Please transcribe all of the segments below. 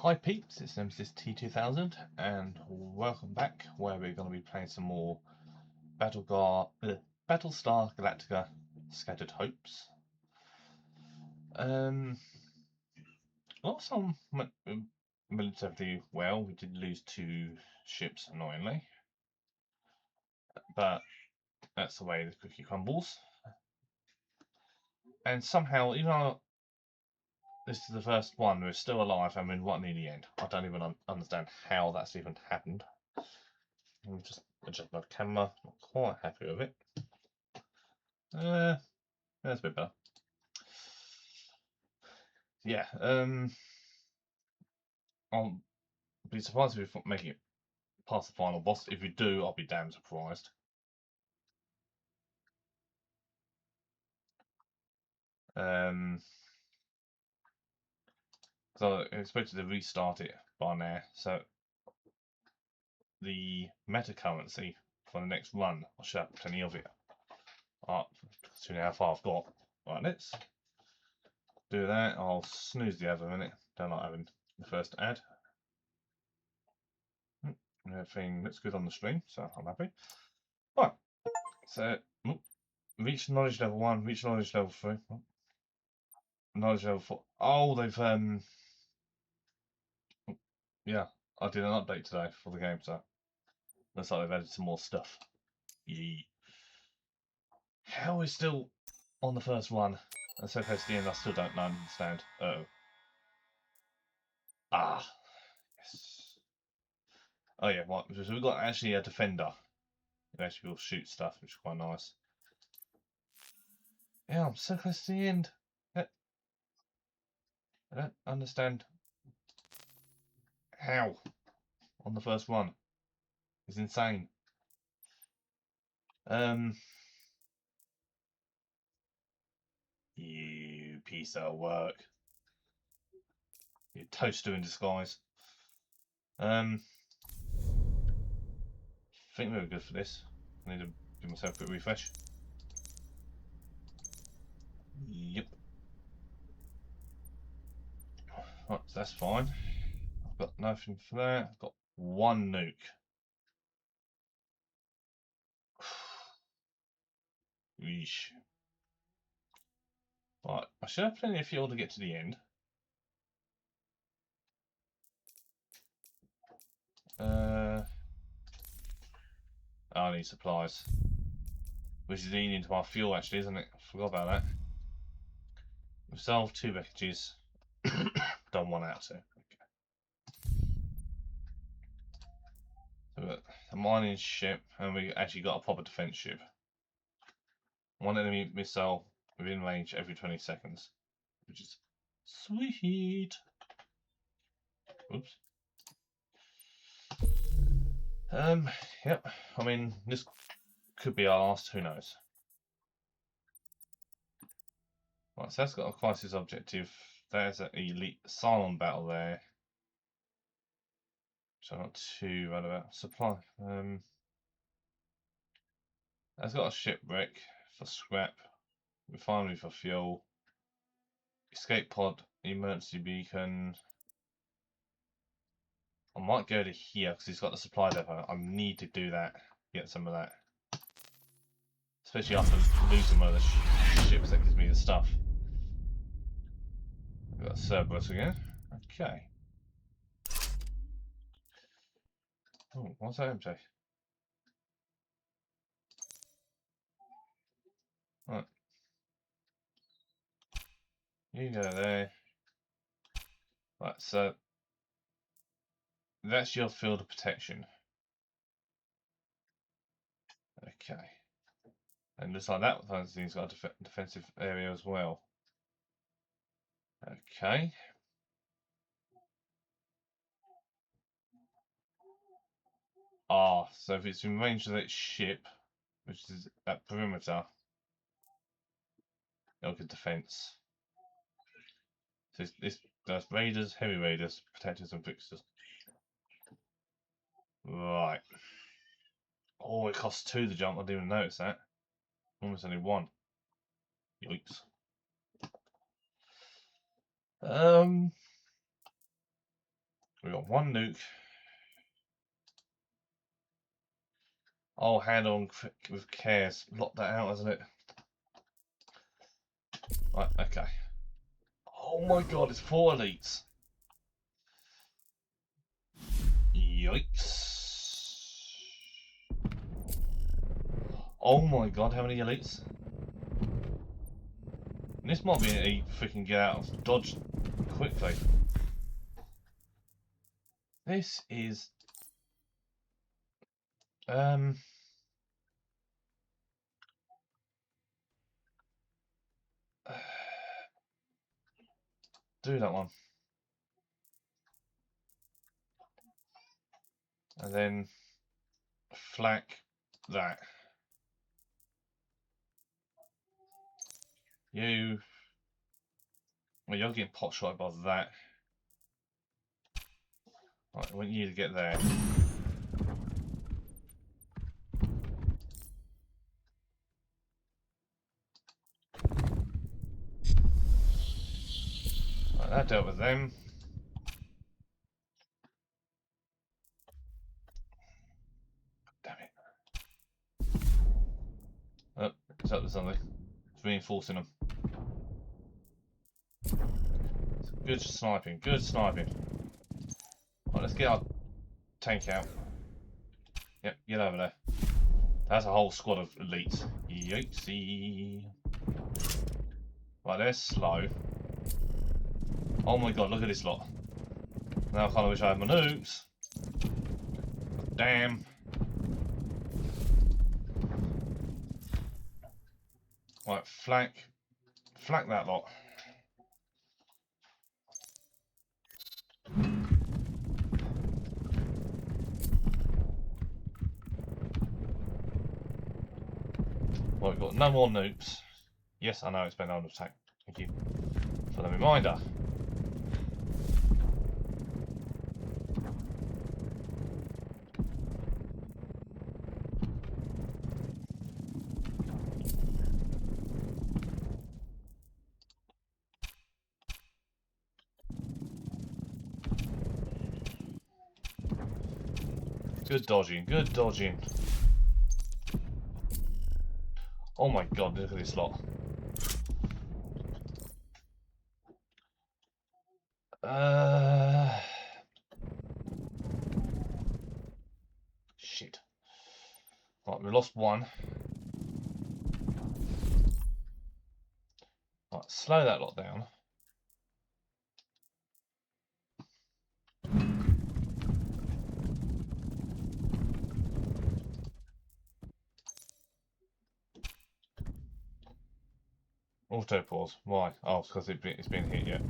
Hi peeps, it's Nemesis T2000 and welcome back where we're going to be playing some more Battlestar Galactica Scattered Hopes. Last time went relatively well. We did lose 2 ships annoyingly, but that's the way the cookie crumbles. And somehow, even though this is the first one, we're still alive and we're right near the end. I don't even understand how that's even happened. Let me just adjust my camera. Not quite happy with it. That's a bit better. Yeah. I'll be surprised if we make it past the final boss. If we do, I'll be damn surprised. So I expected to restart it by now. So the meta currency for the next run, I should have plenty of it. Considering how far I've got. Right, let's do that. I'll snooze the other minute. Don't like having the first ad. Everything looks good on the stream, so I'm happy. Right, so reach knowledge level 1, reach knowledge level 3. Knowledge level 4. Oh, they've yeah, I did an update today for the game, so looks like they've added some more stuff. Yee. How are we still on the first one and so close to the end? I still don't understand. Oh. Ah. Yes. Oh yeah, right. So we've got actually a defender. It actually will shoot stuff, which is quite nice. Yeah, I'm so close to the end. I don't understand how on the first one. It's insane. You piece of work. You toaster in disguise. I think we were good for this. I need to give myself a quick refresh. Yep. Right, so that's fine. I've got nothing for that. I've got 1 nuke. Yeesh. Right, I should have plenty of fuel to get to the end. I need supplies. Which is eating into my fuel actually, isn't it? I forgot about that. We've solved 2 wreckages. Done 1 out, so. So we've got a mining ship, and we actually got a proper defense ship. 1 enemy missile within range every 20 seconds, which is sweet. Oops. Yep. I mean, this could be our last. Who knows? Right, so that's got a crisis objective. There's an elite Cylon battle there. So I'm not too worried about. Supply. That's got a shipwreck for scrap, refinery for fuel, escape pod, emergency beacon. I might go to here because he's got the supply depot. I need to do that. Get some of that. Especially after losing one of the ships that gives me the stuff. We've got Cerberus again. Okay. Oh, what's that empty? Right. You go there. Right, so that's your field of protection. Okay. And looks like that thing's got a defensive area as well. Okay. Ah, so if it's in range of that ship, which is that perimeter, it'll get defense. So this does raiders, heavy raiders, protectors, and fixers. Right. Oh, it costs 2 to jump. I didn't even notice that. Almost only 1. Yikes. We got one nuke. Oh, handle with cares. Lock that out, hasn't it? Right, okay. Oh my god, it's 4 elites. Yikes. Oh my god, how many elites? This might be a freaking get out of dodge quickly. This is do that one. And then flak that. You well, you're getting pot shot by that. Right, I want you to get there. Right, that dealt with them. Damn it. Oh, it's up to something. It's reinforcing them. Good sniping, good sniping. Right, let's get our tank out. Yep, get over there. That's a whole squad of elites. Yikesy. Right, they're slow. Oh my god, look at this lot. Now I kind of wish I had my nukes. Damn. Right, flank that lot. Well, we've got no more nukes. Yes, I know it's been under attack. Thank you for the reminder. Good dodging, good dodging. Oh my god, look at this lot. Shit. Right, we lost one. Right, slow that lot down. Auto pause. Why? Oh, it's because it's been hit yet.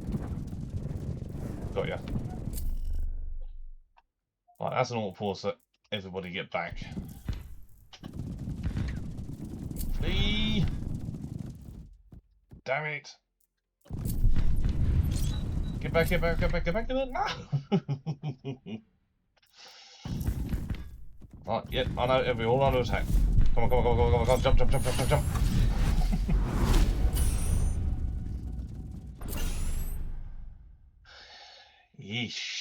Got ya. Right, that's an auto pause so everybody get back. Flee! Damn it! Get back, get back, get back, get back, get back! No! Right, yep, I know, it'll be all under attack. Come on, come on, come on, come on, come on, jump, jump, jump, jump, jump, jump! Yeesh.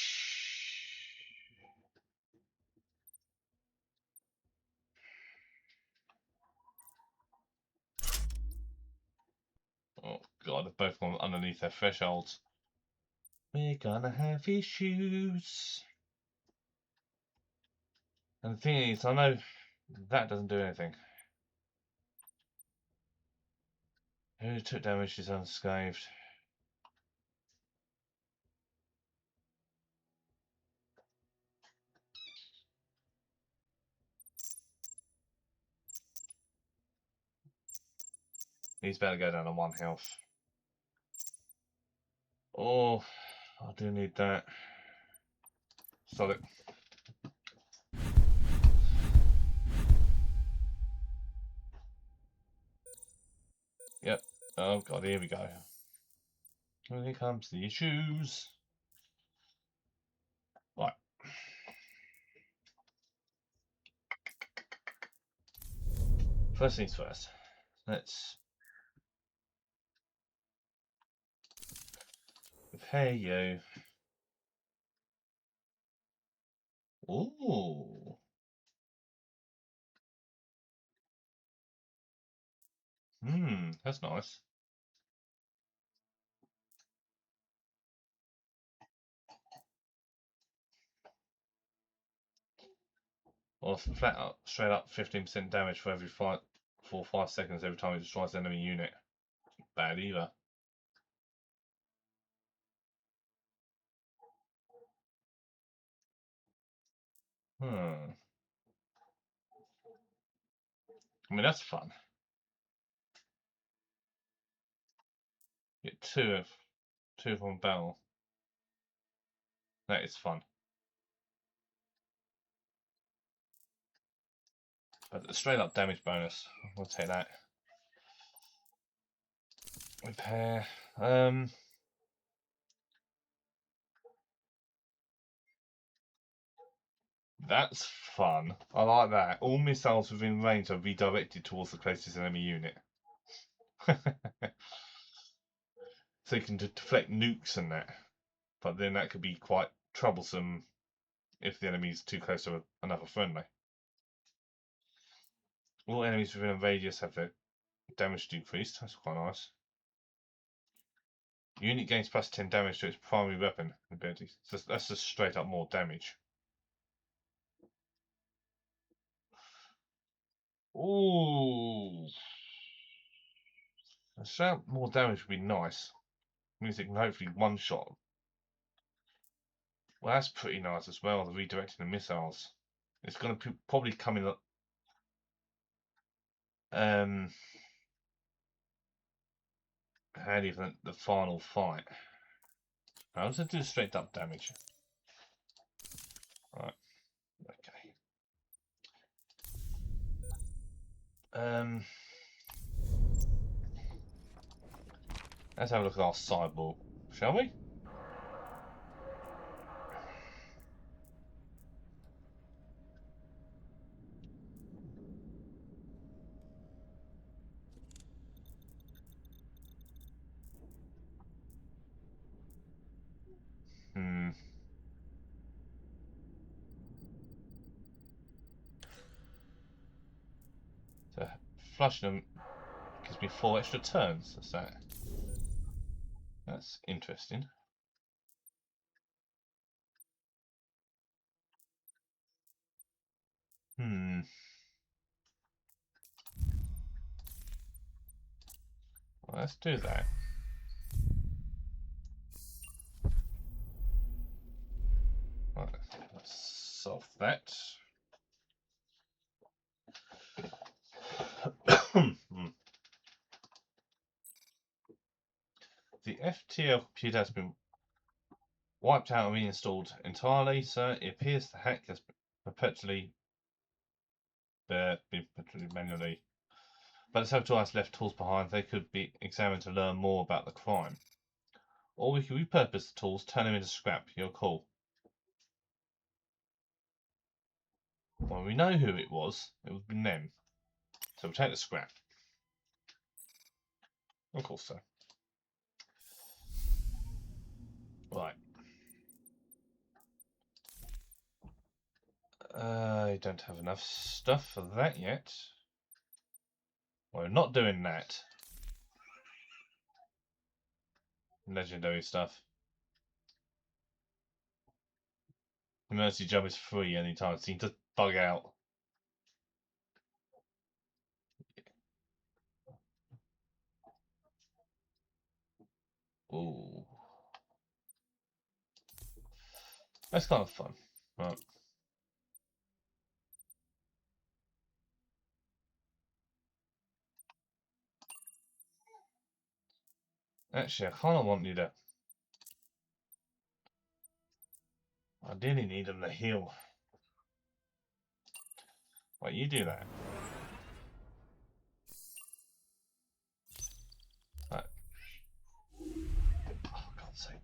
Oh god, they've both gone underneath their thresholds. We're gonna have issues. And the thing is, I know that doesn't do anything. Who took damage is unscathed. He's about to go down on 1 health. Oh, I do need that. Solid. Yep. Oh god, here we go. Here comes the issues. Right. First things first. Let's repair you. Ooh. That's nice. Or flat up, straight up 15% damage for every 5 seconds every time it destroys an enemy unit. Bad either. Hmm. I mean, that's fun. Get two of one battle. That is fun. But the straight up damage bonus, we'll take that. Repair. That's fun. I like that. All missiles within range are redirected towards the closest enemy unit. So you can deflect nukes and that. But then that could be quite troublesome if the enemy is too close to another friendly. All enemies within a radius have their damage decreased. That's quite nice. Unit gains plus 10 damage to its primary weapon abilities. So that's just straight up more damage. Ooh. Straight up more damage would be nice. Means it can hopefully one shot. Well, that's pretty nice as well, the redirecting the missiles. It's going to probably come in handy for the final fight. I was going to do straight up damage. Right. Okay. Let's have a look at our sideboard, shall we? So flushing them gives me 4 extra turns. That's interesting. Well, let's do that. Right, let's solve that. The FTL computer has been wiped out and reinstalled entirely, so it appears the hack has been perpetually manually. But the saboteur has left tools behind. They could be examined to learn more about the crime. Or we could repurpose the tools, turn them into scrap. Your call. Well, we know who it was. It would be them. So we'll take the scrap. Of course so. Right. I don't have enough stuff for that yet. We're not doing that. Legendary stuff. Emergency jump is free anytime, so you can just bug out. Ooh. That's kind of fun. Right. Actually, I kind of want you to... I really need them to heal. Right, you do that. Right. Oh, God's sake.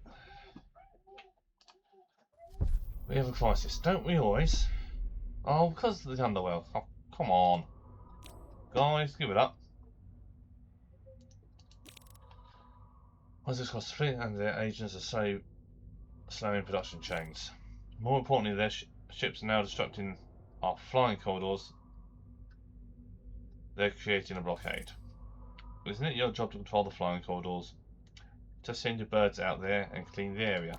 We have a crisis, don't we always? Oh, because of the underworld. Oh, come on. Guys, give it up. What's this cost? Fleet and their agents are slowing production chains. More importantly, ships are now destructing our flying corridors. They're creating a blockade. Isn't it your job to control the flying corridors? Just send your birds out there and clean the area.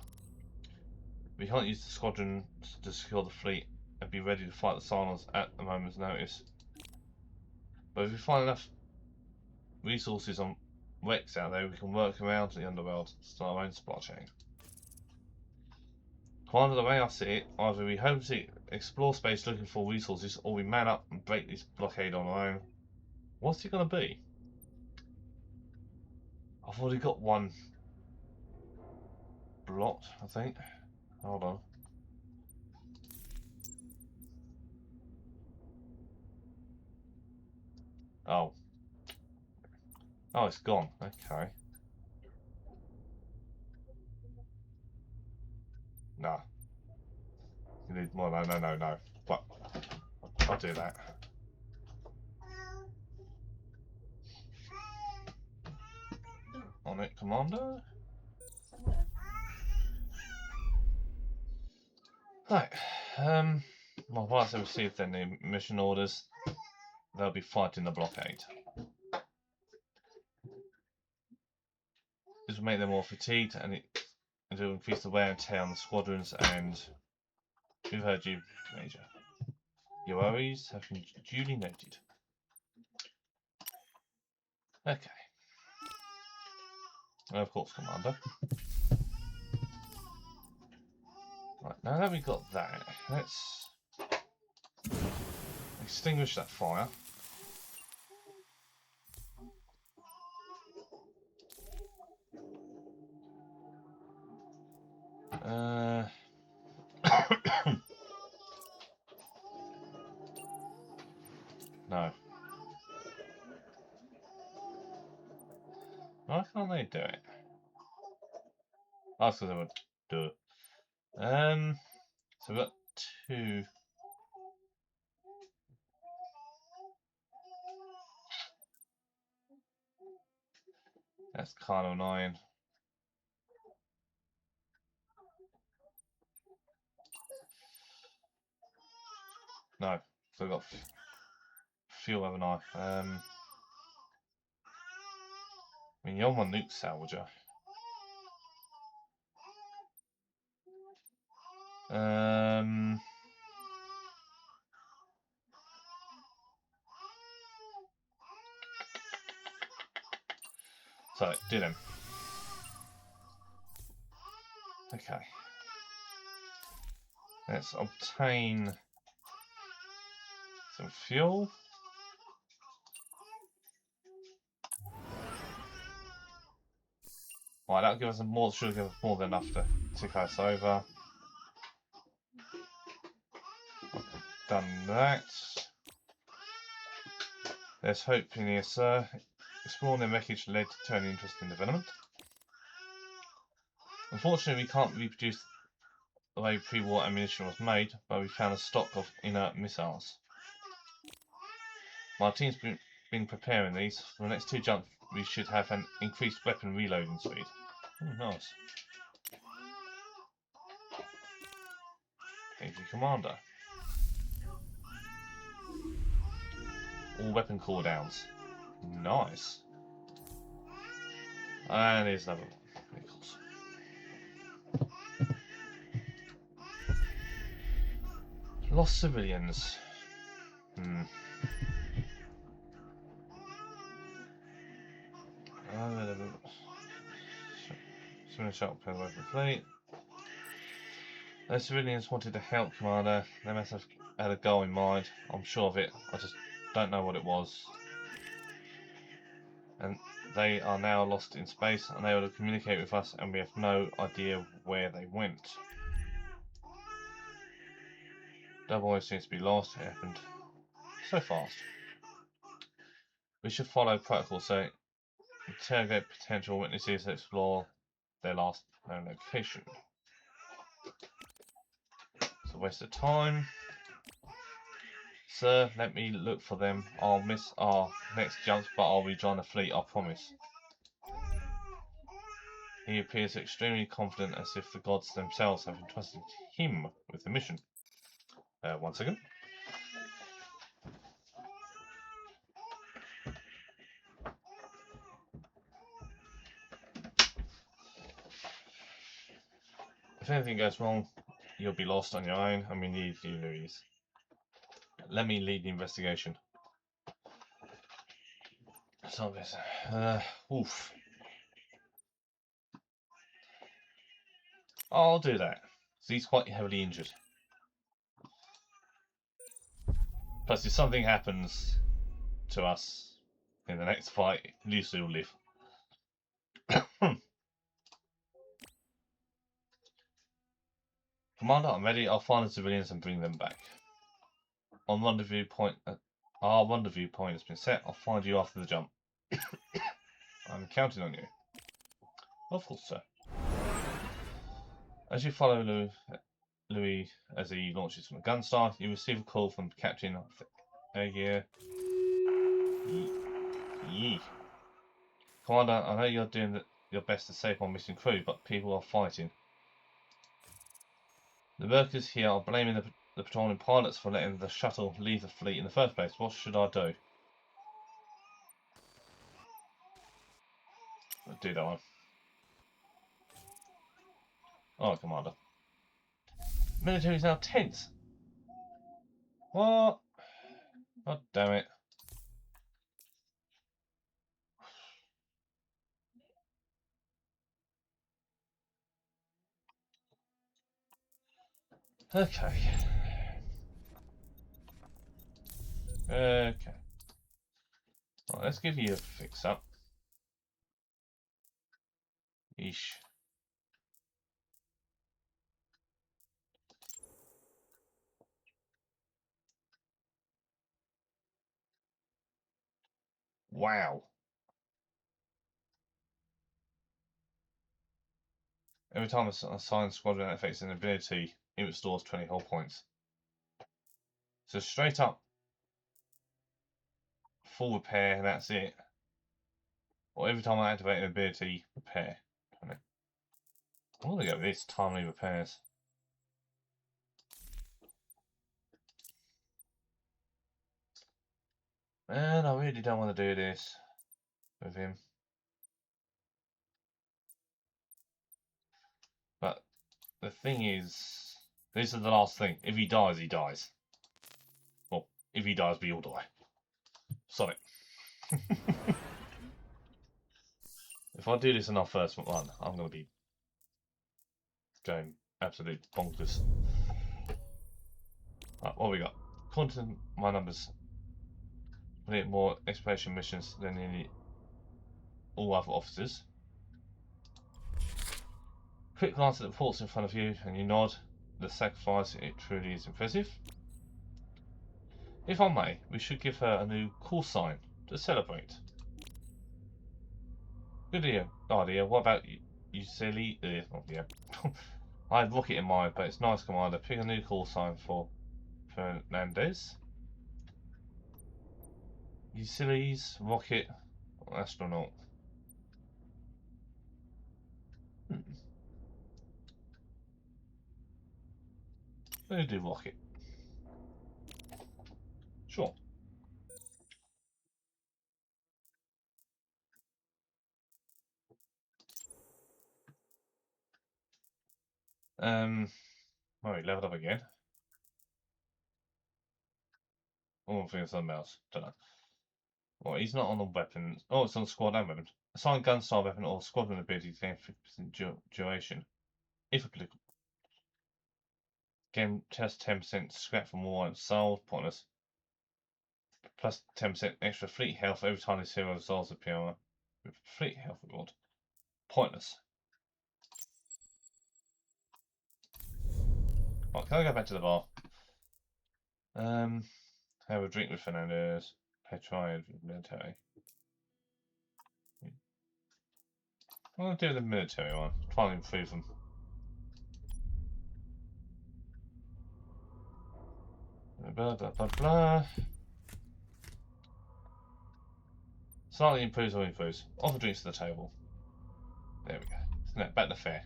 We can't use the squadron to secure the fleet and be ready to fight the Cylons at a moment's notice. But if we find enough resources on wrecks out there, we can work around the underworld to start our own supply chain. Commander, the way I see it, either we hope to explore space looking for resources, or we man up and break this blockade on our own. What's it going to be? I've already got one blocked, I think. Hold on. Oh. Oh, it's gone. Okay. Nah. You need more. No. But I'll do that. On it, Commander. Right. Well, once they receive their new mission orders, they'll be fighting the blockade. This will make them more fatigued and it will increase the wear and tear on the squadrons. And we've heard you, Major. Your worries have been duly noted. Okay. And of course, Commander. Right, now that we've got that, let's extinguish that fire. No. Why can't they do it? That's because they would do it. So we've got two. That's kind of annoying. No, so we've got fuel, haven't I? I mean, you're my nuke salvager. So, did him. Okay. Let's obtain some fuel. Right, that'll give us more. Should give us more than enough to tick us over. Done that. There's hope in here, sir. Exploring the wreckage led to an interesting development. Unfortunately, we can't reproduce the way pre-war ammunition was made, but we found a stock of inert missiles. My team's been preparing these. For the next two jumps, we should have an increased weapon reloading speed. Oh, nice. Thank you, Commander. All weapon cooldowns. Nice. And here's another vehicles. Lost civilians. Civilian shot per weapon fleet. Those civilians wanted to help, Commander. They must have had a goal in mind. I'm sure of it. I just don't know what it was. And they are now lost in space, unable to communicate with us, and we have no idea where they went. Double O seems to be lost. It happened so fast. We should follow protocol, so interrogate potential witnesses and explore their last known location. It's a waste of time. Sir, let me look for them. I'll miss our next jumps, but I'll rejoin the fleet, I promise. He appears extremely confident, as if the gods themselves have entrusted him with the mission. 1 second. If anything goes wrong, you'll be lost on your own, and we need you, Louise. Let me lead the investigation. So this, oof. I'll do that. He's quite heavily injured. Plus, if something happens to us in the next fight, Lucy will live. Commander, I'm ready. I'll find the civilians and bring them back. On rendezvous point, our rendezvous point has been set. I'll find you after the jump. I'm counting on you. Of course, sir. As you follow Louis as he launches from the Gunstar, you receive a call from Captain Aguirre. Yee. Commander, I know you're doing your best to save my missing crew, but people are fighting. The workers here are blaming the patrolling pilots for letting the shuttle leave the fleet in the first place. What should I do? I'll do that one. Alright, Commander. Military is now tense. What? God damn it. Okay. Okay. Right, let's give you a fix up. Eesh. Wow. Every time a assigned squadron affects an ability, it restores 20 hull points. So straight up, full repair, and that's it. Or every time I activate an ability, repair. I'm gonna go with this, timely repairs. And I really don't want to do this with him. But the thing is, this is the last thing. If he dies, he dies. Well, if he dies, we all die. Sorry. If I do this in our first one, I'm going to be going absolute bonkers. Right, what have we got? According to my numbers, we need more exploration missions than nearly all other officers. Quick glance at the reports in front of you and you nod. The sacrifice, it truly is impressive. If I may, we should give her a new call sign to celebrate. Good idea. What about you silly? Oh, yeah. I had Rocket in mind, but it's nice, Commander. Pick a new call sign for Fernandez. You sillies, Rocket, or astronaut. Let me do Rocket. Sure. Oh, he leveled up again. Oh, I'm thinking something else. Don't know. Well, he's not on the weapons. Oh, it's on squad and weapons. Assign gun-style weapon or squadron ability to gain 50% duration. If applicable. Game test 10% scrap from war items sold. Pointless. Plus 10% extra fleet health every time this hero resolves a PR with fleet health reward. Pointless. Right, can I go back to the bar? Have a drink with Fernandez. Petride with military. I'll do the military one. Try and improve them. Blah blah blah blah. Slightly improves or improves. Offer drinks to the table. There we go. Now back to fair.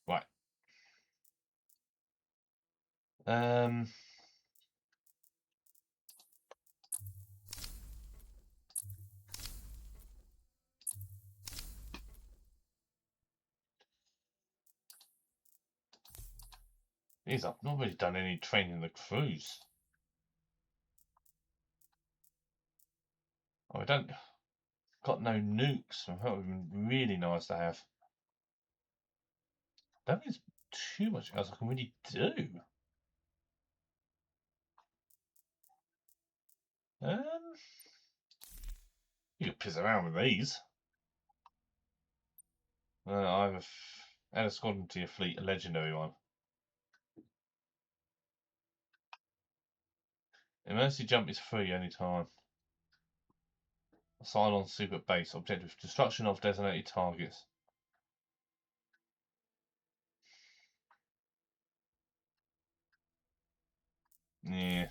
Right. Um, Geez, I've not really done any training in the cruise. Oh, I don't. Got no nukes. That would have been really nice to have. Don't think there's too much else I can really do. You could piss around with these. I've add a squadron to your fleet, a legendary one. Emergency jump is free anytime. Assign on super base. Objective destruction of designated targets. Yeah.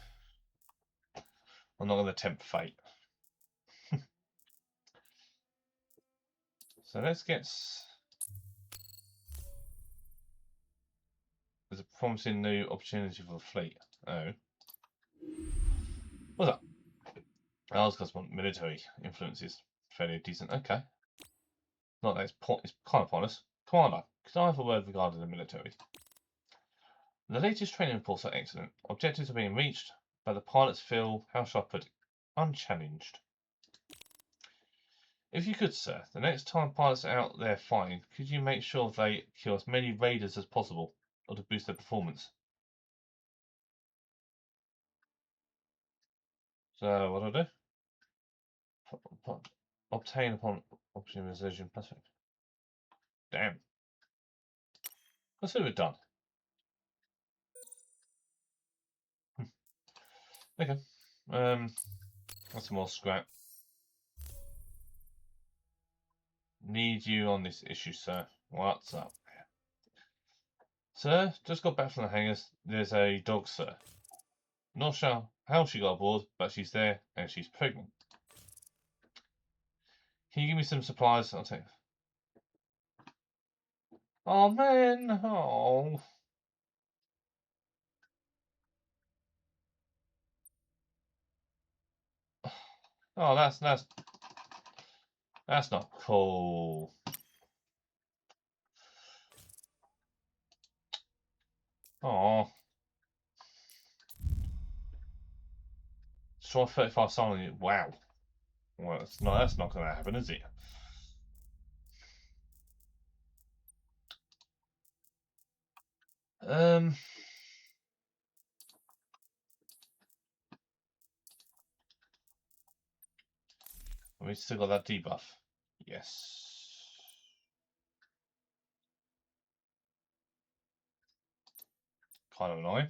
I'm not going to tempt fate. So let's get. There's a promising new opportunity for the fleet. Oh. What's that? I was going to military influences. Fairly decent. Okay. Not that it's kind of pointless. Commander, could I have a word regarding the military? The latest training reports are excellent. Objectives are being reached, but the pilots feel, how shall I put it, unchallenged. If you could, sir, the next time pilots are out there fighting, could you make sure they kill as many raiders as possible, or to boost their performance? So, what do I do? Obtain upon optimization. Perfect. Damn. Let's see what we've done. Okay. That's some more scrap. Need you on this issue, sir. What's up? Sir, just got back from the hangars. There's a dog, sir. Not sure how she got aboard, but she's there and she's pregnant. Can you give me some supplies? I'll take. Oh man, oh. Oh, that's not cool. Oh. Destroy 35 silent. Wow. Well, that's not gonna happen, is it? We still got that debuff. Yes. Kind of annoying.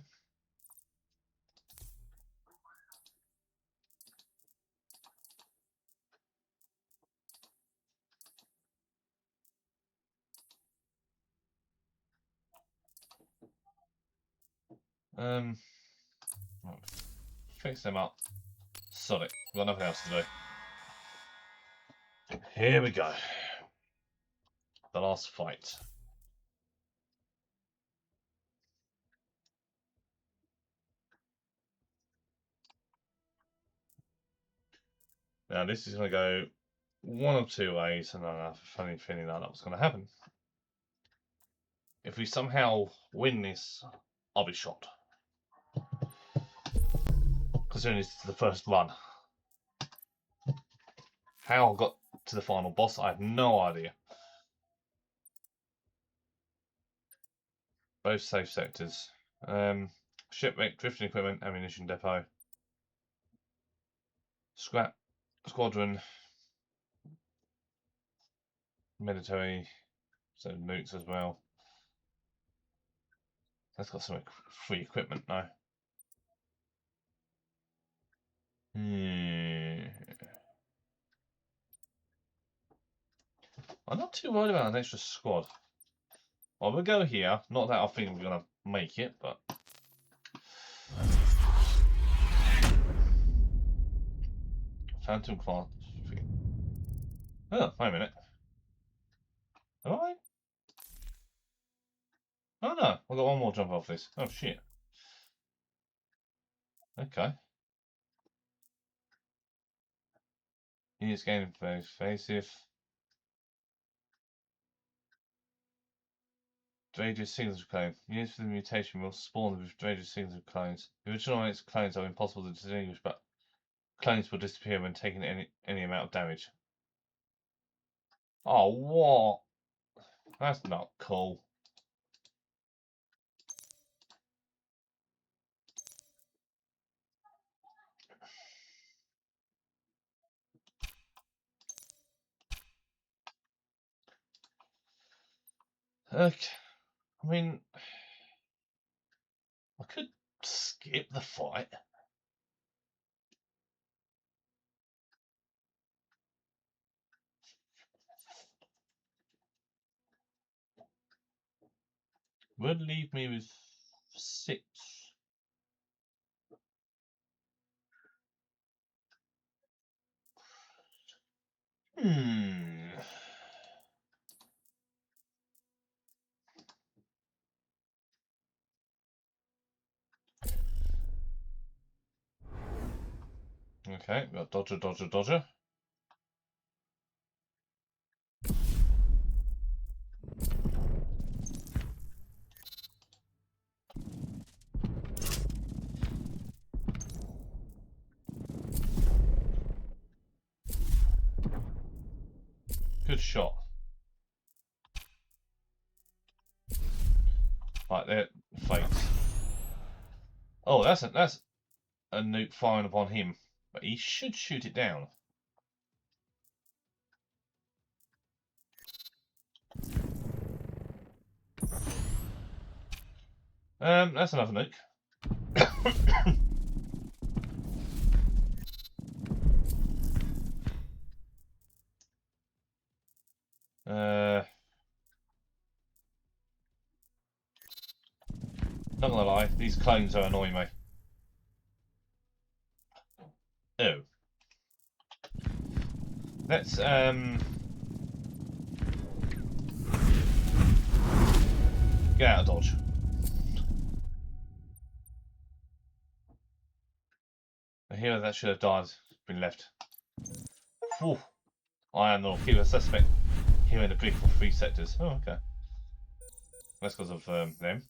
Fix them up. Sod it. We've got nothing else to do. Here we go. The last fight. Now this is going to go one of two ways, and I have a funny feeling that was going to happen. If we somehow win this, I'll be shocked. Considering this is the first run. How I got to the final boss, I have no idea. Both safe sectors. Shipwreck, drifting equipment, ammunition depot. Scrap squadron. Military. So nukes as well. That's got some free equipment now. I'm not too worried about an extra squad. Well, we'll go here. Not that I think we're going to make it, but... Phantom class. Oh, wait a minute. Am I? Oh no, I've got one more jump off this. Oh shit. Okay. He is gaining very evasive. Radius signals clone. Units with the mutation will spawn with radius signals clones. The original its clones are impossible to distinguish, but clones will disappear when taking any amount of damage. Oh, what? That's not cool. Okay. I mean, I could skip the fight. Would leave me with 6. Hmm. Okay, we've got dodger, dodger, dodger. Good shot. Right there, fates. Oh, that's a nuke firing upon him, but he should shoot it down. That's another nuke. Not gonna lie, these clones are annoying me. Oh. Let's get out of dodge. The hero that should have died has been left. Whew. I am the hero suspect here in the brief for 3 sectors. Oh, okay. That's because of them.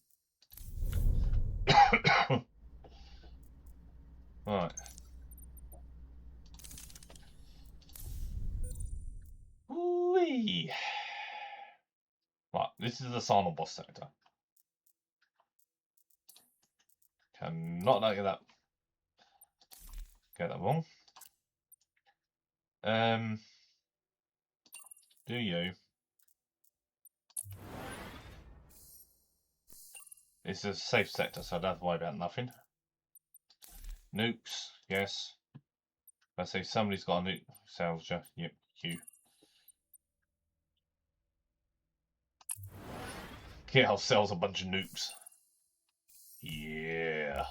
Right. Whee. Right, this is the final boss sector. Cannot get that wrong. Do you? It's a safe sector, so I don't have to worry about nothing. Nukes, yes. Let's say somebody's got a nuke salvager. Yep, you. Yeah, ourselves a bunch of nukes. Yeah.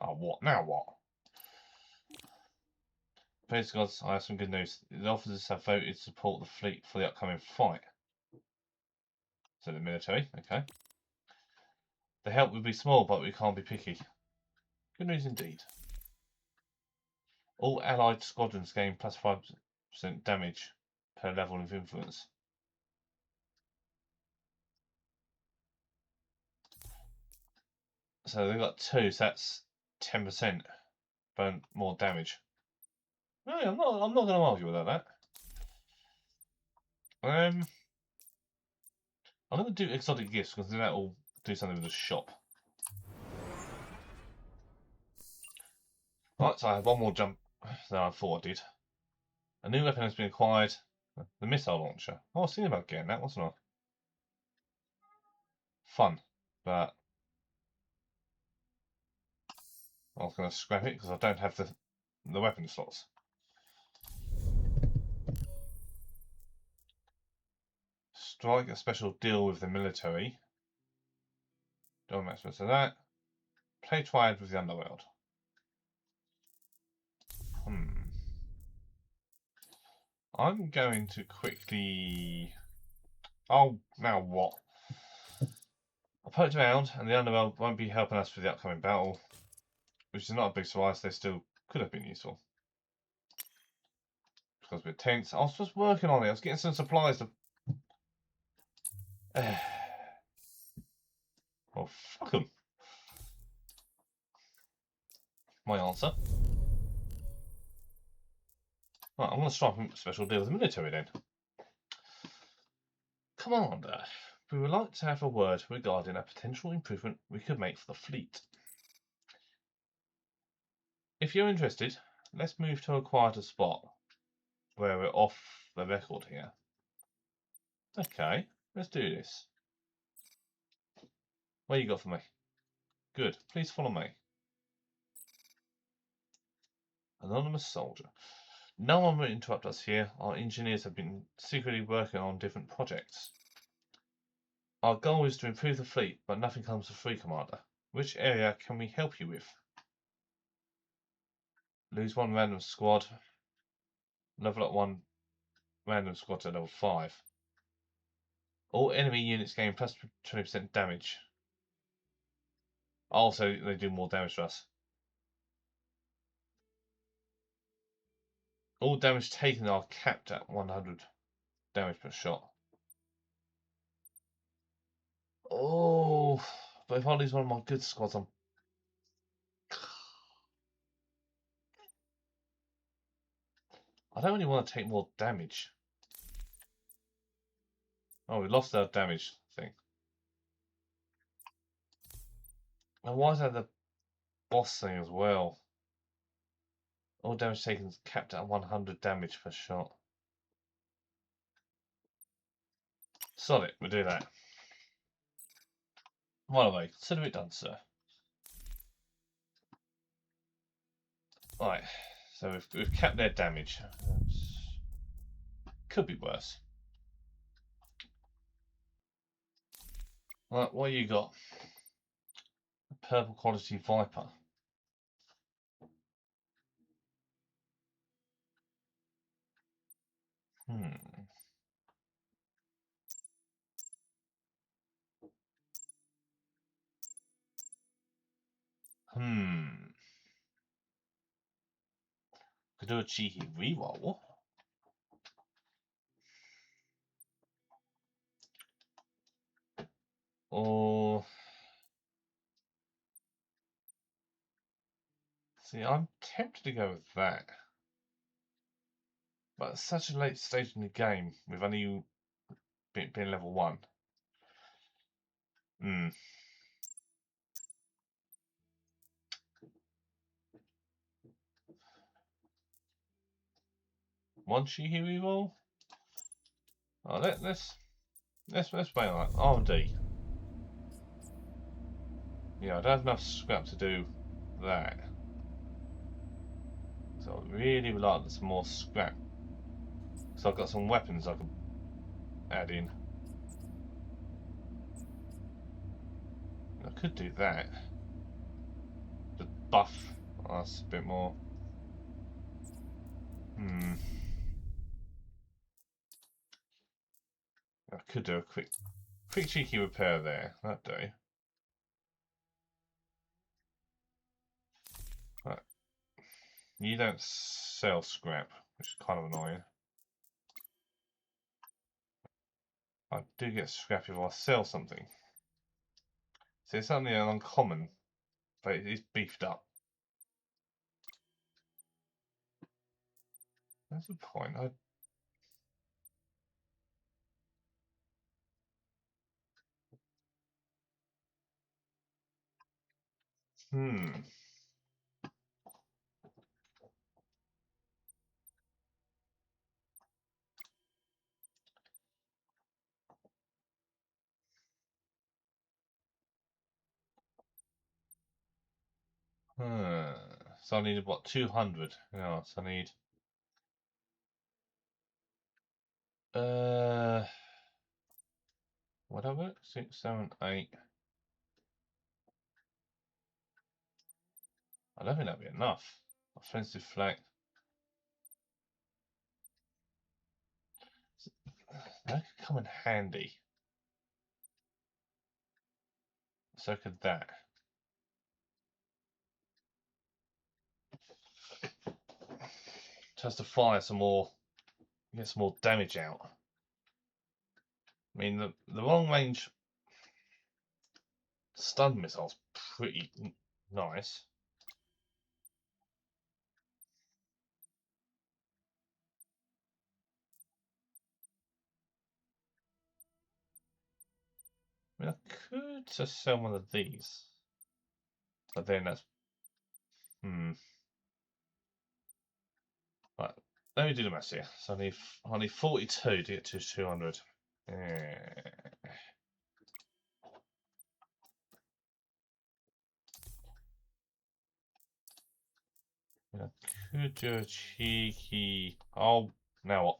Oh, what? Now what? Praise the gods, I have some good news. The officers have voted to support the fleet for the upcoming fight. So the military, okay. The help will be small, but we can't be picky. Good news indeed. All allied squadrons gain plus 5% damage per level of influence. So they've got 2, so that's 10% more damage. No, I'm not going to argue about that. I'm going to do exotic gifts because that will do something with the shop. Right, so I have one more jump than I thought I did. A new weapon has been acquired. The missile launcher. I was thinking about getting that, wasn't I? Fun, but I was going to scrap it because I don't have the weapon slots. Strike a special deal with the military. Don't match to that. Play triad with the underworld. I'm going to quickly. Oh, now what? I'll put it around, and the underworld won't be helping us for the upcoming battle. which is not a big surprise. They still could have been useful. Because we're tense. I was just working on it. I was getting some supplies to. Oh, fuck them. My answer. Right, I'm going to strike a special deal with the military then. Commander, we would like to have a word regarding a potential improvement we could make for the fleet. If you're interested, let's move to a quieter spot where we're off the record here. Okay, let's do this. What you got for me? Good, please follow me. Anonymous soldier. No one will interrupt us here. Our engineers have been secretly working on different projects. Our goal is to improve the fleet, but nothing comes for free, Commander. Which area can we help you with? Lose one random squad. Level up one random squad to level 5. All enemy units gain plus 20% damage. Also, they do more damage to us. All damage taken are capped at 100 damage per shot. Oh, but if I lose one of my good squads, I'm... I don't really want to take more damage. Oh, we lost our damage thing. And why is that the boss thing as well? All damage taken is capped at 100 damage per shot. Solid, we'll do that. By the way, consider it done, sir. Right, so we've capped their damage. Could be worse. Right, what you got? A purple quality Viper. Could do a cheeky reroll. Or see, I'm tempted to go with that. But at such a late stage in the game, with only being level 1. One cheeky reroll? Oh, let's play on that. R&D. Yeah, I don't have enough scrap to do that. So I really would like some more scrap. So I've got some weapons I can add in. I could do that. The buff. Oh, that's a bit more. I could do a quick cheeky repair there. That'd do. Right. You don't sell scrap, which is kind of annoying. I do get scrap if I sell something. So it's something uncommon, but it is beefed up. That's the point. So I needed what, 200? Yeah, so I need whatever, 6, 7, 8. I don't think that'd be enough. Offensive flag. That could come in handy. So could that. has to fire some more, get some more damage out. I mean, the long range stun missile's pretty nice. I mean, I could just sell one of these, but then that's Right, let me do the maths here. So I need 42 to get to 200. I could do a cheeky. Oh, now what?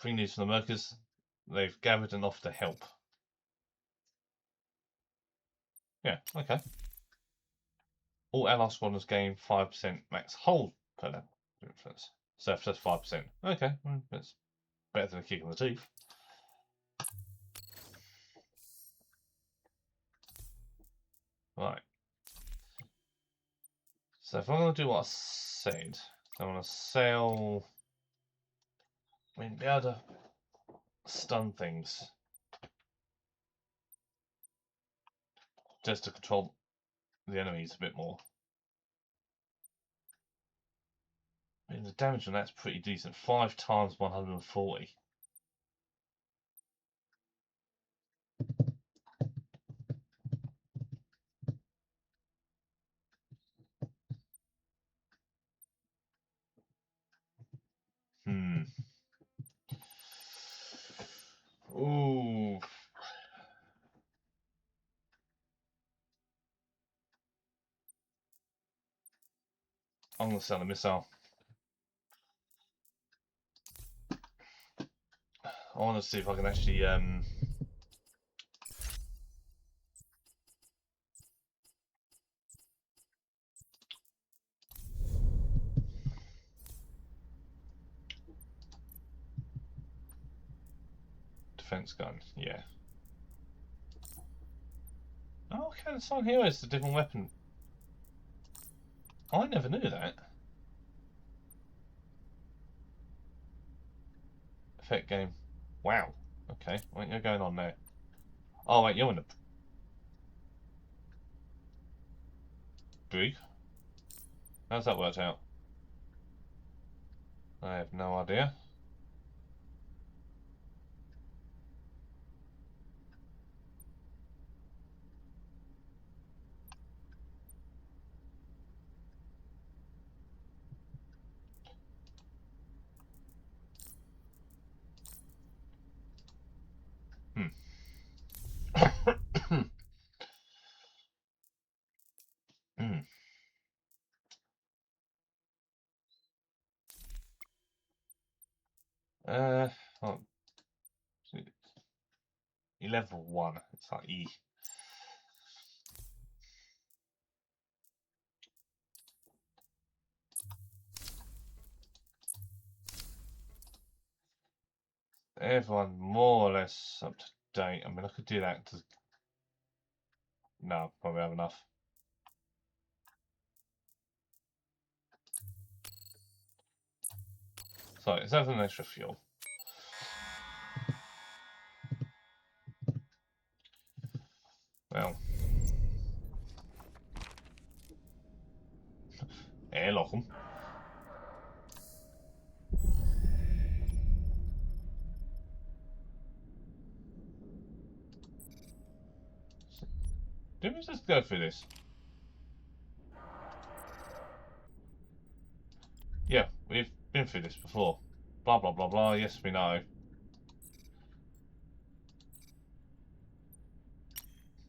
Bring these from the Merkers. They've gathered enough to help. Yeah, okay. All ally squadrons gain 5% max hold per level influence. So if that's 5%. Okay, well, that's better than a kick in the teeth. Right. So if I'm going to do what I said, I want to sell. I mean, be able to stun things. Just to control the enemies a bit more. I mean, the damage on that's pretty decent. 5 times 140. Ooh. I'm going to sell a missile. I want to see if I can actually defense gun, yeah. Oh, okay, the Silent Hero is a different weapon. I never knew that. Effect game. Wow. Okay, what are going on there? Oh wait, you're in the brig. How's that worked out? I have no idea. Oh, level 1. It's like E. Everyone more or less up to date. I mean, I could do that. No, probably have enough. So, is that an extra fuel? Well. Airlock them. Did we just go through this? Yeah, we've been through this before. Blah, blah, blah, blah. Yes, we know.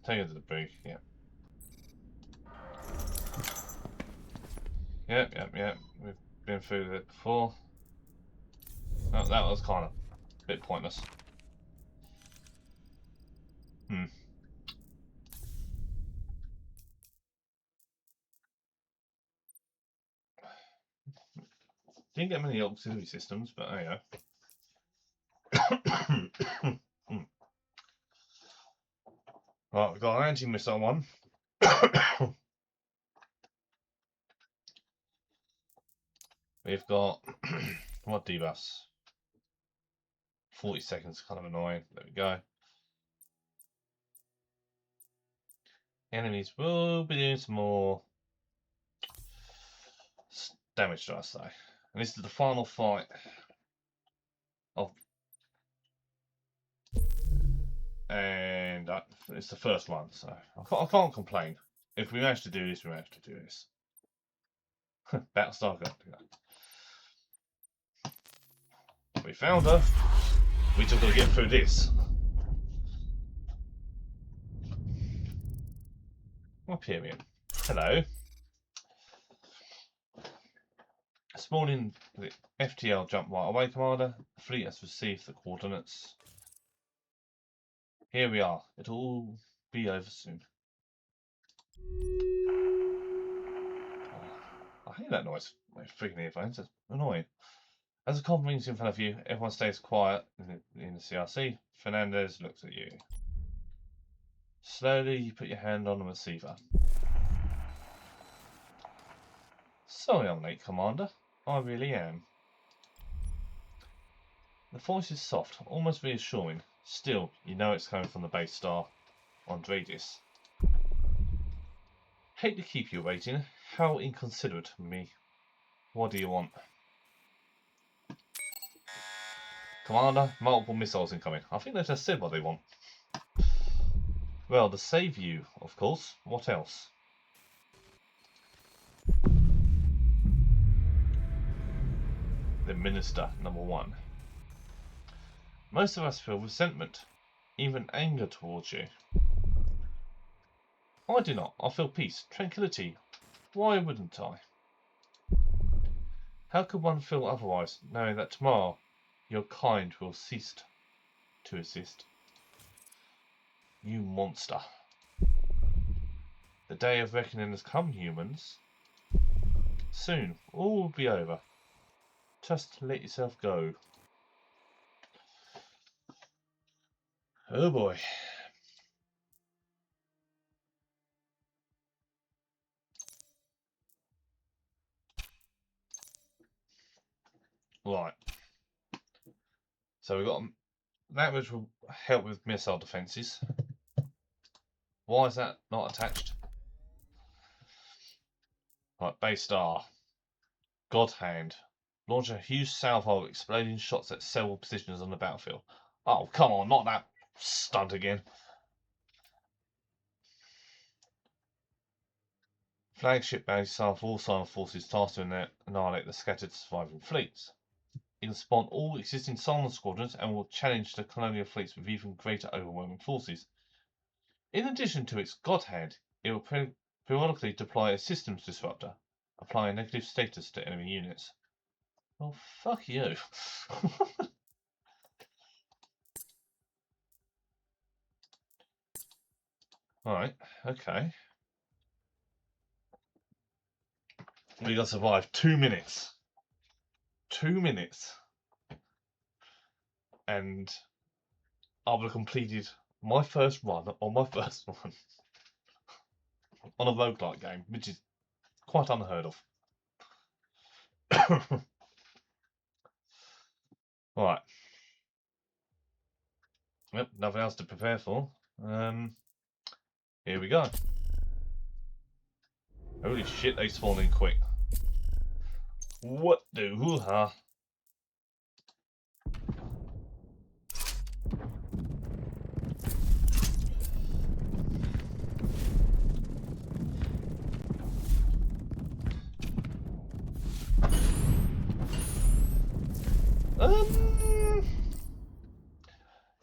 Take it to the brig. Yeah. Yep. We've been through it before. That was kind of a bit pointless. Didn't get many auxiliary systems, but there you go. Right, we've got an anti-missile one. We've got what debuffs? 40 seconds, kind of annoying. There we go. Enemies will be doing some more damage, should I say. And this is the final fight of, and it's the first one, so I can't complain. If we manage to do this, we manage to do this. Battlestar Galactica. We found her. We just got to get through this. Hyperion. Hello. This morning, the FTL jumped right away, Commander. The fleet has received the coordinates. Here we are. It'll all be over soon. Oh, I hate that noise. My freaking earphones. It's annoying. As the conference in front of you, everyone stays quiet in the CRC. Fernandez looks at you. Slowly, you put your hand on the receiver. Sorry I'm late, Commander. I really am. The voice is soft, almost reassuring. Still, you know it's coming from the base star on Dradis. Hate to keep you waiting. How inconsiderate of me. What do you want? Commander, multiple missiles incoming. I think they just said what they want. Well, to save you, of course. What else? The Minister, number 1. Most of us feel resentment, even anger towards you. I do not. I feel peace, tranquility. Why wouldn't I? How could one feel otherwise, knowing that tomorrow your kind will cease to exist? You monster. The day of reckoning has come, humans. Soon, all will be over. Just let yourself go. Oh boy. Right. So we've got that which will help with missile defences. Why is that not attached? Right, base star. God hand. Launch a huge salvo of exploding shots at several positions on the battlefield. Oh, come on, not that stunt again. Flagship base star for all Silent forces tasked to annihilate the scattered surviving fleets. It can spawn all existing Silent squadrons and will challenge the colonial fleets with even greater overwhelming forces. In addition to its God hand, it will periodically deploy a systems disruptor, applying negative status to enemy units. Well, fuck you. Alright, okay. We got to survive 2 minutes. 2 minutes. And I would have completed my first run on my first one on a roguelike game, which is quite unheard of. Right. Yep, nothing else to prepare for. Here we go. Holy shit, they spawn in quick. What the hoo-ha?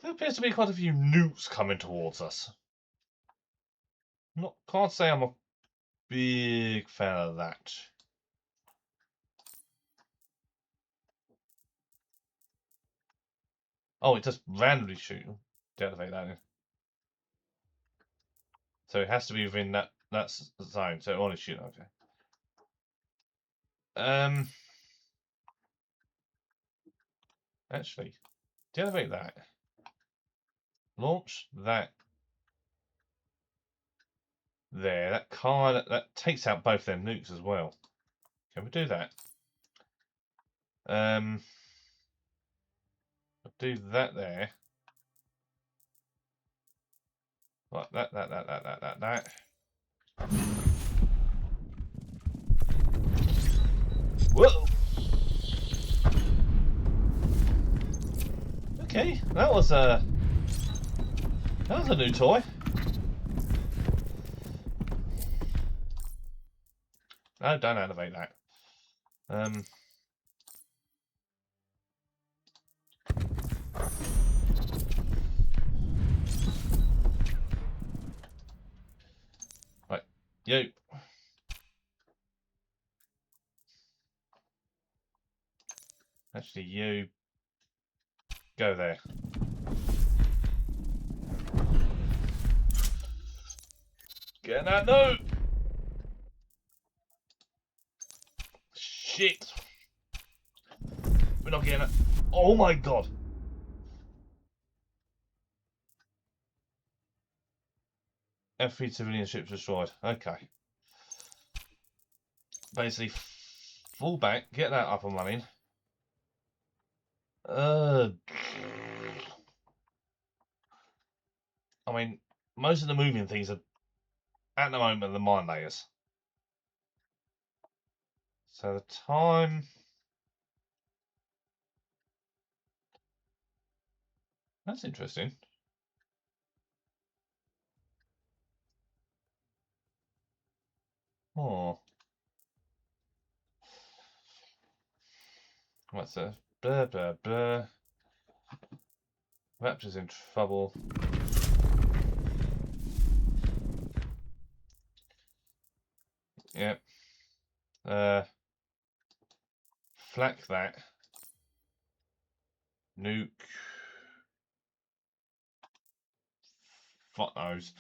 There appears to be quite a few nukes coming towards us. Can't say I'm a big fan of that. Oh, it just randomly shoot. Deactivate that. So it has to be within that zone. So it only shoot. Okay. Actually, deactivate that. Launch that. There. That takes out both their nukes as well. Can we do that? I'll do that there. Like that. Whoa! Okay, that was a new toy. No, don't activate that. Right, you. Actually, you go there. Get that note. Shit. We're not getting it. Oh my god. F3 civilian ships destroyed. Okay. Basically, fall back, get that up and running. I mean, most of the moving things are, at the moment, the mine layers. So the time... That's interesting. Oh. What's that? Blah, blah, blah. Raptor's in trouble. Yep. Flak that. Nuke. Fuck knows.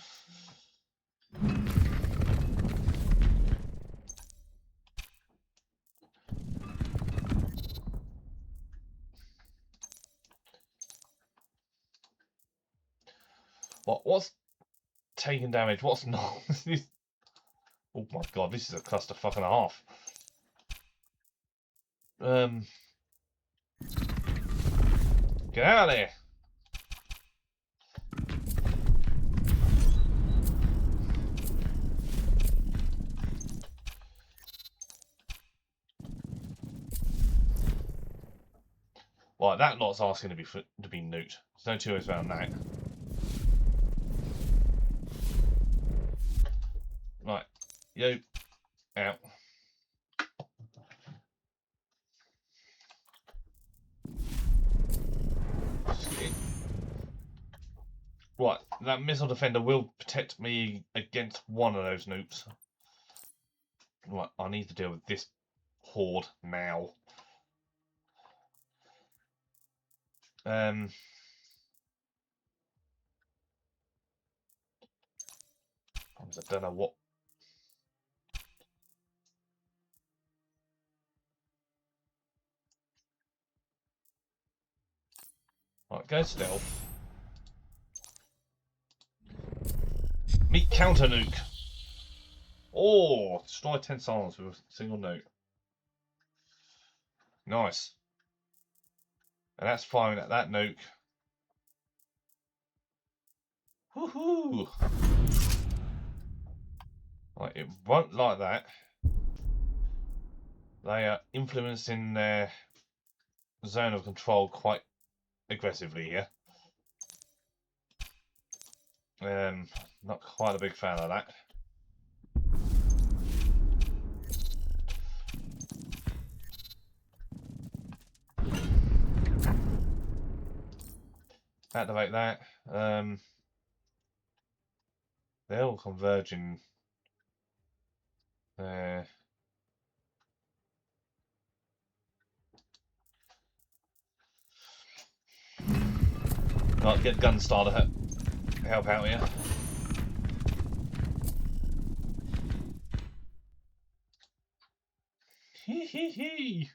What's taking damage? What's not? Oh my god, this is a clusterfuck and a half. Get out of there. Right, that lot's asking to be nuked. There's no two ways about that. Right, yo, out. Right, that missile defender will protect me against one of those nukes. Right, I need to deal with this horde now. I don't know what. Right, go stealth. Meet counter nuke. Oh, destroy 10 silos with a single nuke. Nice. And that's firing at that nuke. Woohoo! Right, it won't like that. They are influencing their zone of control quite aggressively here. Not quite a big fan of that. Activate that. They're all converging there. Right, get Gunstar to help out here. Hee.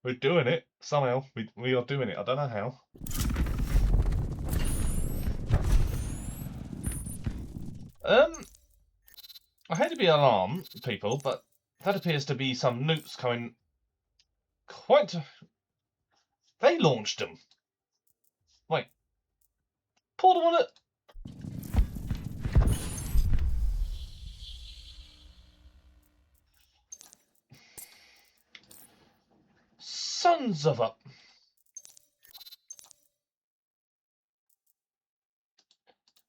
We're doing it somehow. We are doing it. I don't know how. I hate to be alarmed, people, but that appears to be some nukes quite... They launched them. Wait. Pull them on it. Sons of a...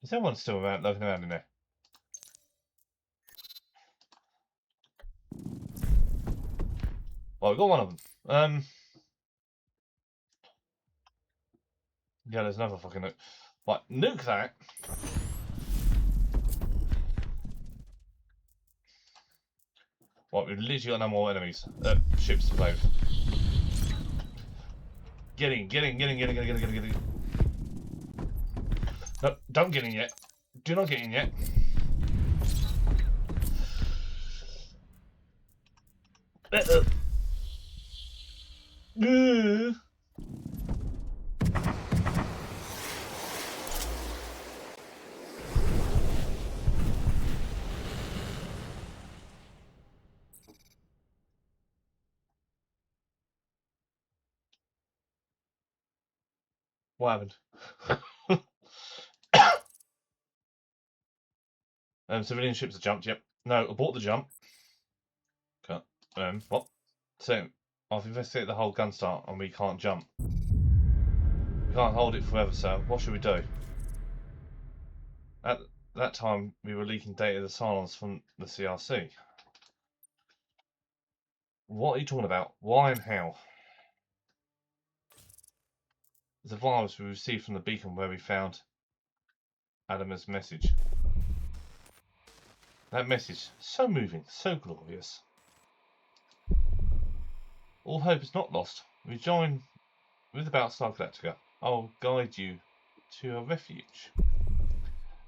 Is everyone still around, looking around in there? Well, we got one of them. Yeah, there's another fucking nuke. Right, nuke that. Right, we've literally got no more enemies. Ships to load. Get in. No, don't get in yet. Do not get in yet. What happened? Civilian ships have jumped, yep. No, abort the jump. Okay. What? So, I've investigated the whole Gunstar and we can't jump. We can't hold it forever, sir. What should we do? At that time, we were leaking data to Cylons from the CRC. What are you talking about? Why and how? It's a virus we received from the beacon where we found Adama's message. That message, so moving, so glorious. All hope is not lost. We join with the Battlestar Galactica. I'll guide you to a refuge.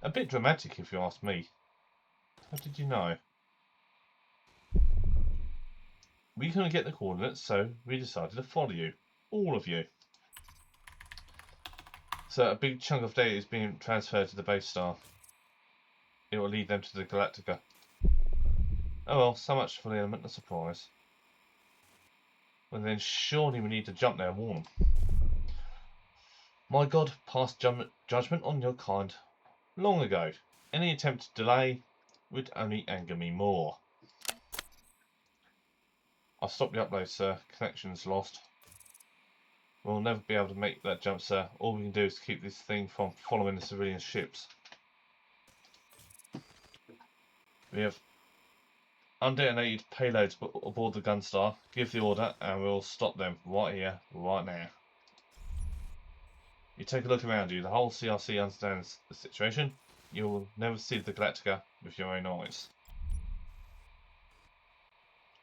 A bit dramatic if you ask me. How did you know? We couldn't get the coordinates, so we decided to follow you. All of you. So a big chunk of data is being transferred to the base star. It will lead them to the Galactica. Oh well, so much for the element of surprise. Well then surely we need to jump there and warn them. My God passed judgment on your kind long ago. Any attempt to delay would only anger me more. I'll stop the upload, sir. Connection's lost. We'll never be able to make that jump, sir. All we can do is keep this thing from following the civilian ships. We have undetonated payloads aboard the Gunstar. Give the order and we'll stop them right here, right now. You take a look around you. The whole CRC understands the situation. You will never see the Galactica with your own eyes.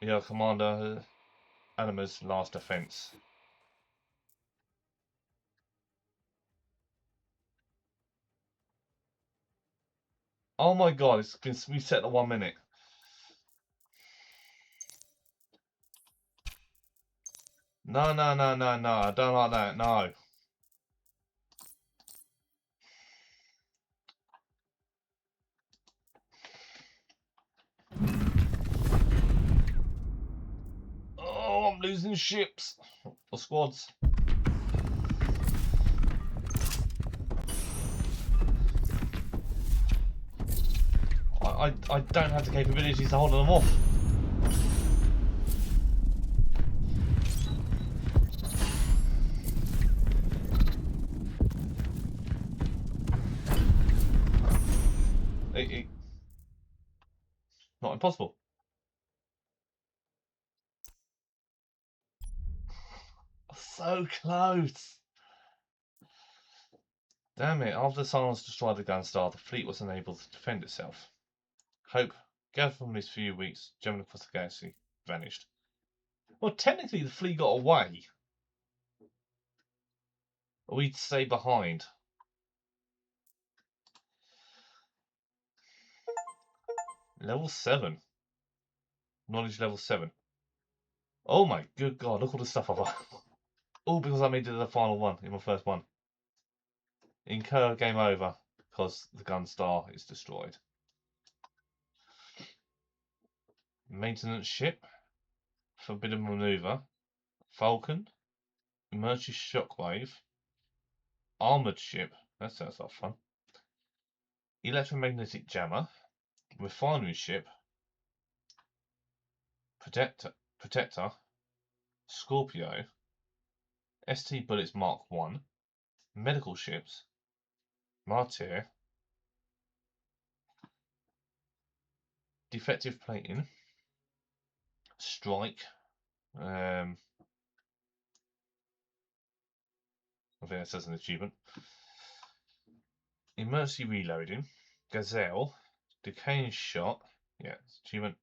You are Commander Anima's last defense. Oh my God, it's been reset to 1 minute. No, I don't like that, no. Oh, I'm losing ships. Or squads. I don't have the capabilities to hold them off. Not impossible. So close. Damn it, after the Cylons destroyed the Gunstar, the fleet was unable to defend itself. Hope, gathered from these few weeks, German across the galaxy, vanished. Well, technically the fleet got away. We'd stay behind. Level 7. Knowledge level 7. Oh my good God, look all the stuff I've got. All because I made it to the final one in my first one. Incur game over because the Gunstar is destroyed. Maintenance ship. Forbidden maneuver. Falcon, emergency shockwave, armored ship. That sounds like fun. Electromagnetic jammer, refinery ship, protector, Scorpio, ST bullets Mark 1, medical ships, martyr, defective plating, strike. I think that says an achievement. Emergency reloading, gazelle, decaying shot. Yeah, achievement.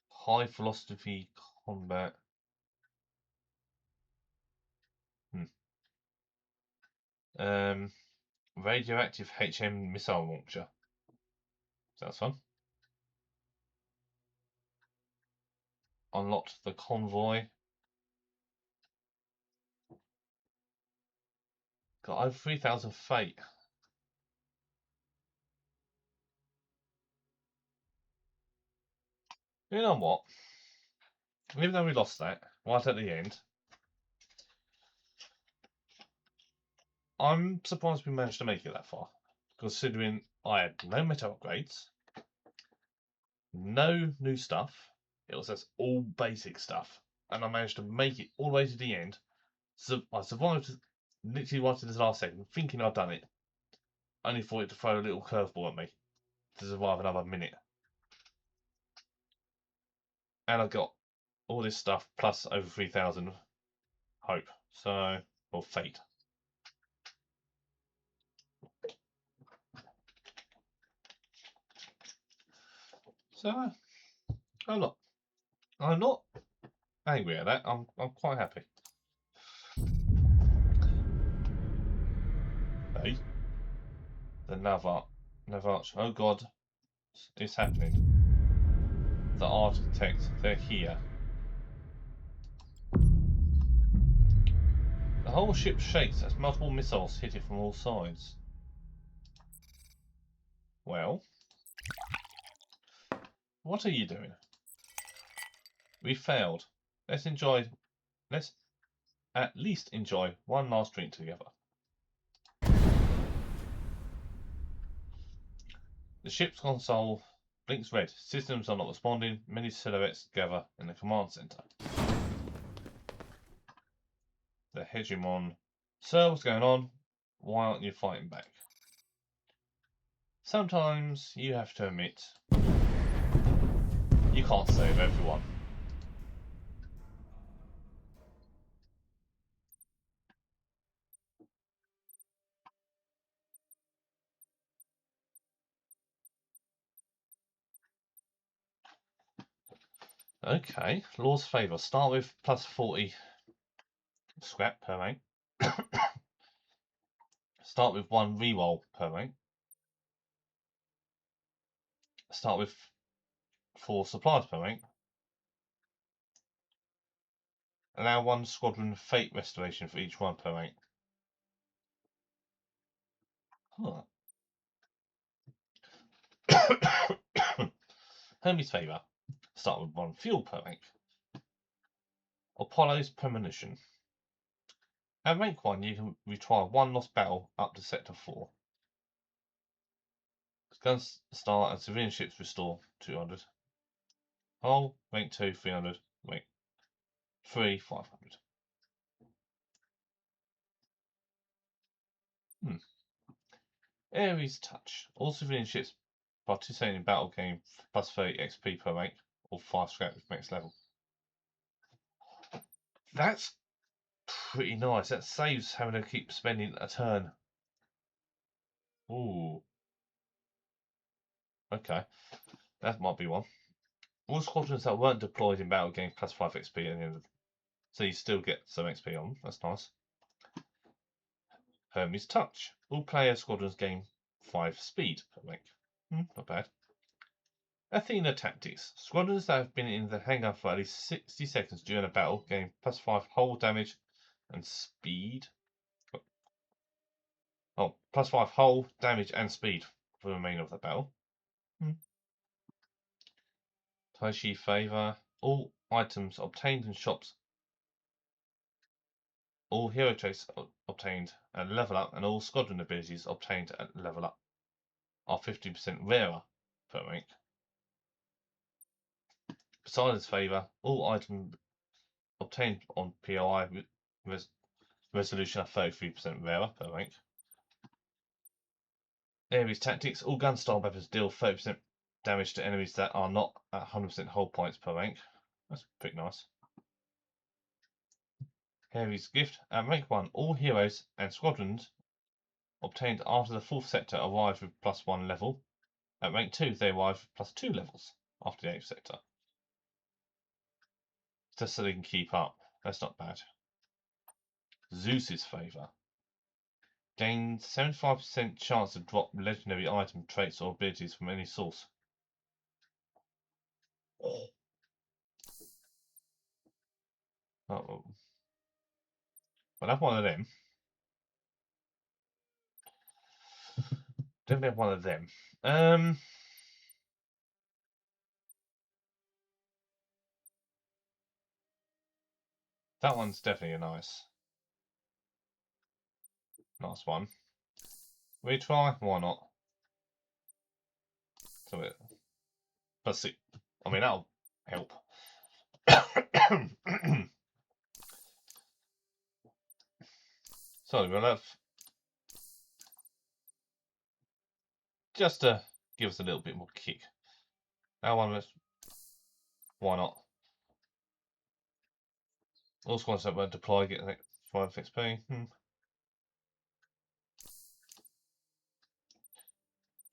High velocity combat. Radioactive HM missile launcher. Sounds fun. Unlocked the convoy. Got over 3,000 fate. You know what? Even though we lost that right at the end, I'm surprised we managed to make it that far. Considering I had no meta upgrades, no new stuff, it was just all basic stuff, and I managed to make it all the way to the end. So I survived literally right to this last second, thinking I'd done it. Only for it to throw a little curveball at me to survive another minute. And I got all this stuff plus over 3,000 hope. So, or fate. So, I'm not angry at that. I'm quite happy. Hey, the Navarch. Oh God, it's happening. The architects, they're here. The whole ship shakes as multiple missiles hit it from all sides. Well, what are you doing? We failed. Let's at least enjoy one last drink together. The ship's console blinks red. Systems are not responding. Many silhouettes gather in the command center. The hegemon. Sir, what's going on? Why aren't you fighting back? Sometimes you have to admit you can't save everyone. Okay, Law's favour. Start with plus 40 scrap per rank. Start with 1 reroll per rank. Start with 4 supplies per rank. Allow 1 squadron fate restoration for each one per rank. Huh. Hermes favour. Start with 1 fuel per rank. Apollo's premonition. At rank 1, you can retry 1 lost battle up to sector 4. Guns start and civilian ships restore 200. Hull, rank 2, 300. Rank 3, 500. Ares touch. All civilian ships participating in battle gain plus 30 XP per rank or 5 scrap with max level. That's pretty nice. That saves having to keep spending a turn. Ooh. Okay. That might be one. All squadrons that weren't deployed in battle gain plus 5 XP at the end of the... So you still get some XP on. That's nice. Hermes touch. All player squadrons gain 5 speed per rank. Not bad. Athena tactics. Squadrons that have been in the hangar for at least 60 seconds during a battle gain plus 5 hull damage and speed. Oh, plus 5 hull damage and speed for the remainder of the battle. Taishi favor. All items obtained in shops all hero traits obtained at level up and all squadron abilities obtained at level up are 50% rarer per rank. Besides its favour, all items obtained on POI resolution are 33% rarer per rank. Enemies tactics, all gun style weapons deal 30% damage to enemies that are not at 100% hold points per rank. That's pretty nice. Harry's gift. At rank 1, all heroes and squadrons obtained after the 4th sector arrive with +1 level. At rank 2, they arrive with +2 levels after the 8th sector. Just so they can keep up. That's not bad. Zeus's favour. Gain 75% chance to drop legendary item, traits, or abilities from any source. Oh, I'll have one of them. Definitely have one of them. That one's definitely a nice one. Retry? Why not? So it. Let's see. I mean, that'll help. So we'll have just to give us a little bit more kick. That one, why not? All squads that were deployed get 5 XP.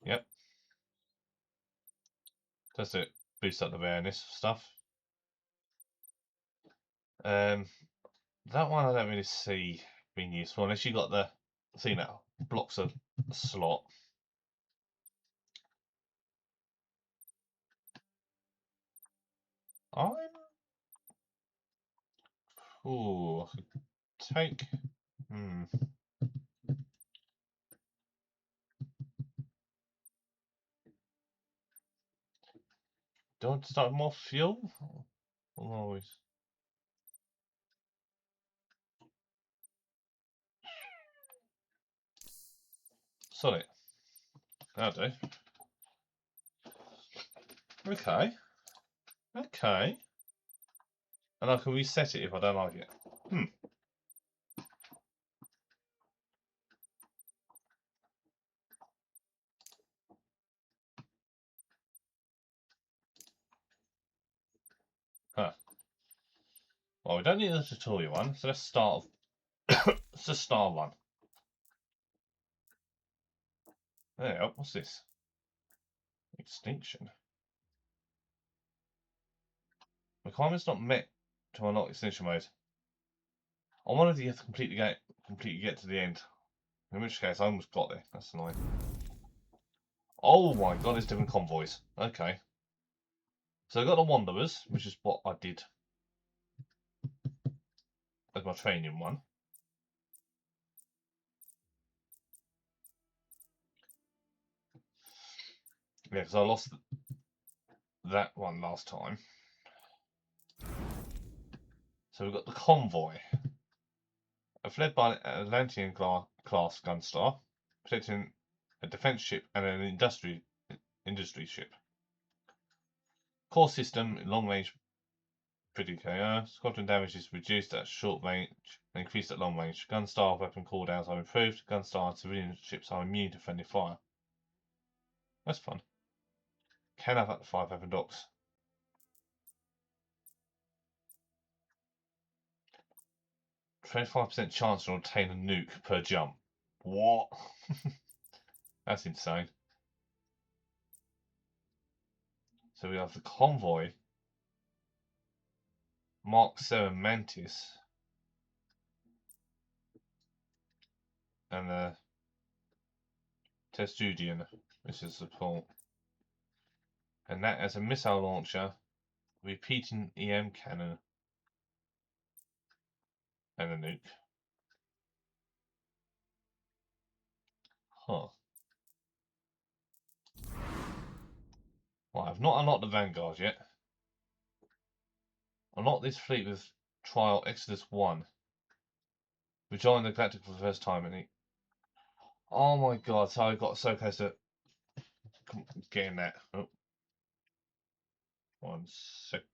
Yep. Just to boost up the awareness stuff. That one I don't really see being useful unless you got the now blocks a slot. Ooh, take. Do I want to start more fuel? Always. Sorry. That'll do. Okay. Okay. And I can reset it if I don't like it. Huh. Well, we don't need a tutorial one, so let's start. Let's just start one. There you go. What's this? Extinction. Requirements not met to unlock extinction mode. I wonder if you have to completely get to the end. In which case, I almost got there. That's annoying. Oh my god, it's different convoys. Okay. So I got the Wanderers, which is what I did as my training one. Yeah, because I lost that one last time. So we've got the Convoy. Led by an Atlantean class Gunstar, protecting a defense ship and an industry ship. Core system, long range pretty KO. Squadron damage is reduced at short range and increased at long range. Gunstar weapon cooldowns are improved. Gunstar and civilian ships are immune to friendly fire. That's fun. Can have up to 5 weapon docks. 25% chance to obtain a nuke per jump. What? That's insane. So we have the Convoy, Mark 7 Mantis, and the Testudian, which is support. And that as a missile launcher, repeating EM cannon, and a nuke. Huh. Well, I've not unlocked the Vanguard yet. Unlock this fleet with Trial Exodus 1. We joined the Galactica for the first time, and he. Oh my god! So I got so close to getting that. Oh, 1 second.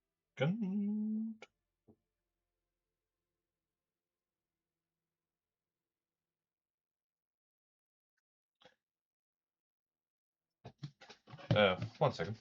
Uh, 1 second.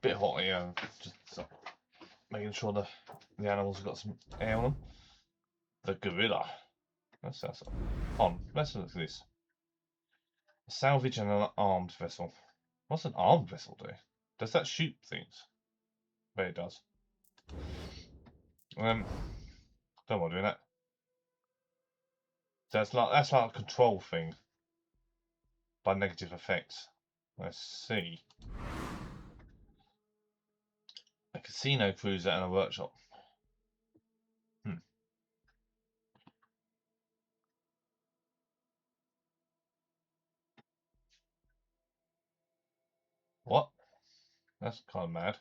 Bit hot here. Just making sure the animals have got some air on them. The gorilla. That's on. Let's look at this. Salvage and an armed vessel. What's an armed vessel do? Does that shoot things? Bet it does. Don't want doing that. That's like a control thing by negative effects. Let's see. A casino cruiser and a workshop. What? That's kind of mad.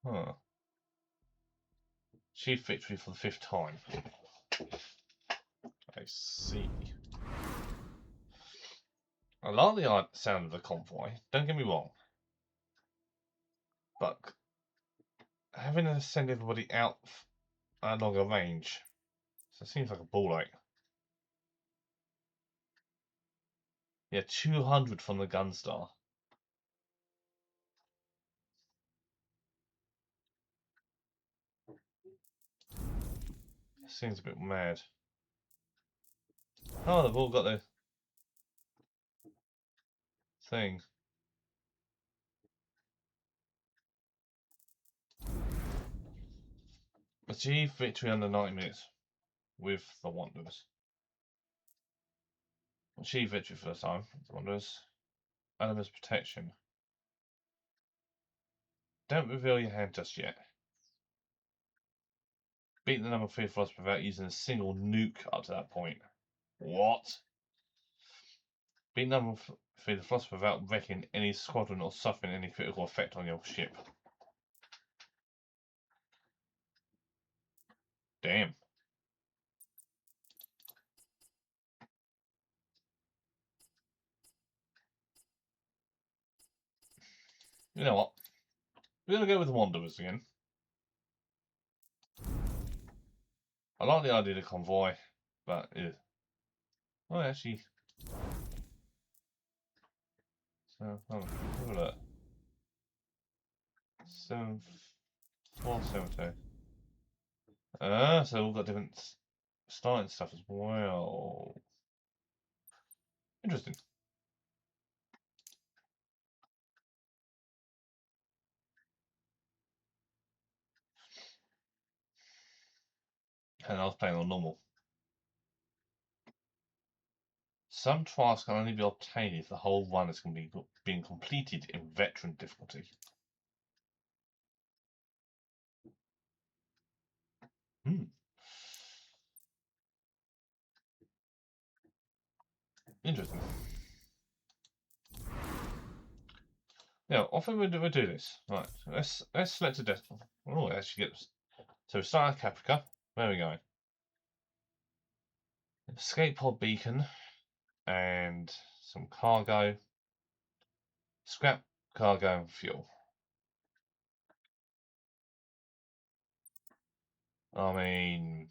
Huh. Achieve victory for the 5th time. I see. I like the sound of the convoy, don't get me wrong. But having to send everybody out at longer range, so it seems like a ball ache. Yeah, 200 from the Gunstar. Seems a bit mad. Oh, they've all got the thing. Achieve victory under 90 minutes with the Wanderers. Achieve victory for the time. The Wanderers. Animus protection. Don't reveal your hand just yet. Beat the number 3 philosopher without using a single nuke up to that point. What? Beat number 3 the philosopher without wrecking any squadron or suffering any critical effect on your ship. Damn. You know what? We're going to go with the Wanderers again. I like the idea of the convoy, but oh, actually. So, have a look. 7472. So we've got different starting stuff as well. Interesting. And I was playing on normal. Some trials can only be obtained if the whole run is being completed in veteran difficulty. Interesting. Yeah, I think we'll do this. Right, let's select a death. Oh, actually get this. So we start at Caprica. Where are we going? Escape pod beacon and some cargo. Scrap, cargo, and fuel. I mean,